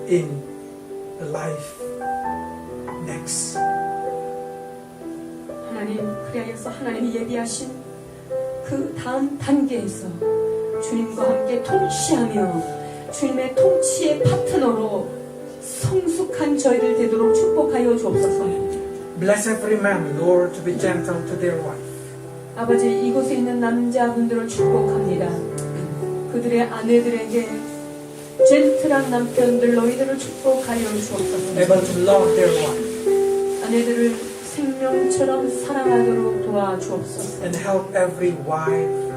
in the life next. 하나님, 그리하여서 하나님이 예비하신 그 다음 단계에서 주님과 함께 통치하며 주님의 통치의 파트너로 성숙한 저희들 되도록 축복하여 주옵소서. Bless every man, Lord, to be gentle to their wife. 아버지, 이곳에 있는 남자분들을 축복합니다. 그들의 아내들에게 젠틀한 남편들 너희들을 축복하여 주옵소서. Able to love their wife. 아내들을 생명처럼 사랑하도록 도와주옵소서. And help every wife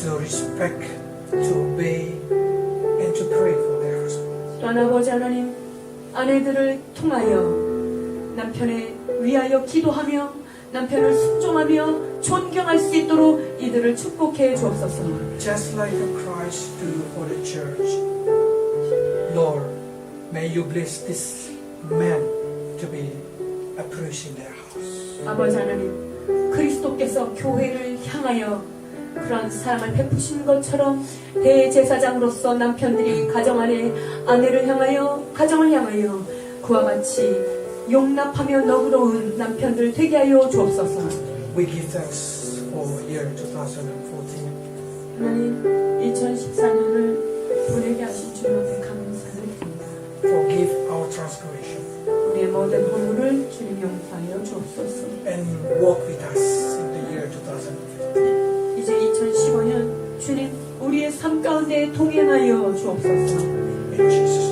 to respect, to obey, and to pray for their husband. 또한 아버지 하나님, 아내들을 통하여 남편에 위하여 기도하며 남편을 순종하며 존경할 수 있도록 이들을 축복해 주옵소서. Just like Christ do for the church. Lord, may you bless this man to be a priest in their house. 아버지 하나님, 그리스도께서 교회를 향하여 그러한 사랑을 베푸신 것처럼 대제사장으로서 남편들이 가정 안에 아내를 향하여 가정을 향하여 그와 같이 용납하며 너그러운 남편들 되게 하여 주옵소서. We give thanks for year 2014. 하나님, 2014년을 보내게 하신 주님 앞에 감사를 드립니다. Forgive our transgression 우리의 모든 허물을 주님 용서하여 주옵소서. and walk with us in the year 2015. 이제 2015년 주님 우리의 삶 가운데 동행하여 주옵소서. In Jesus'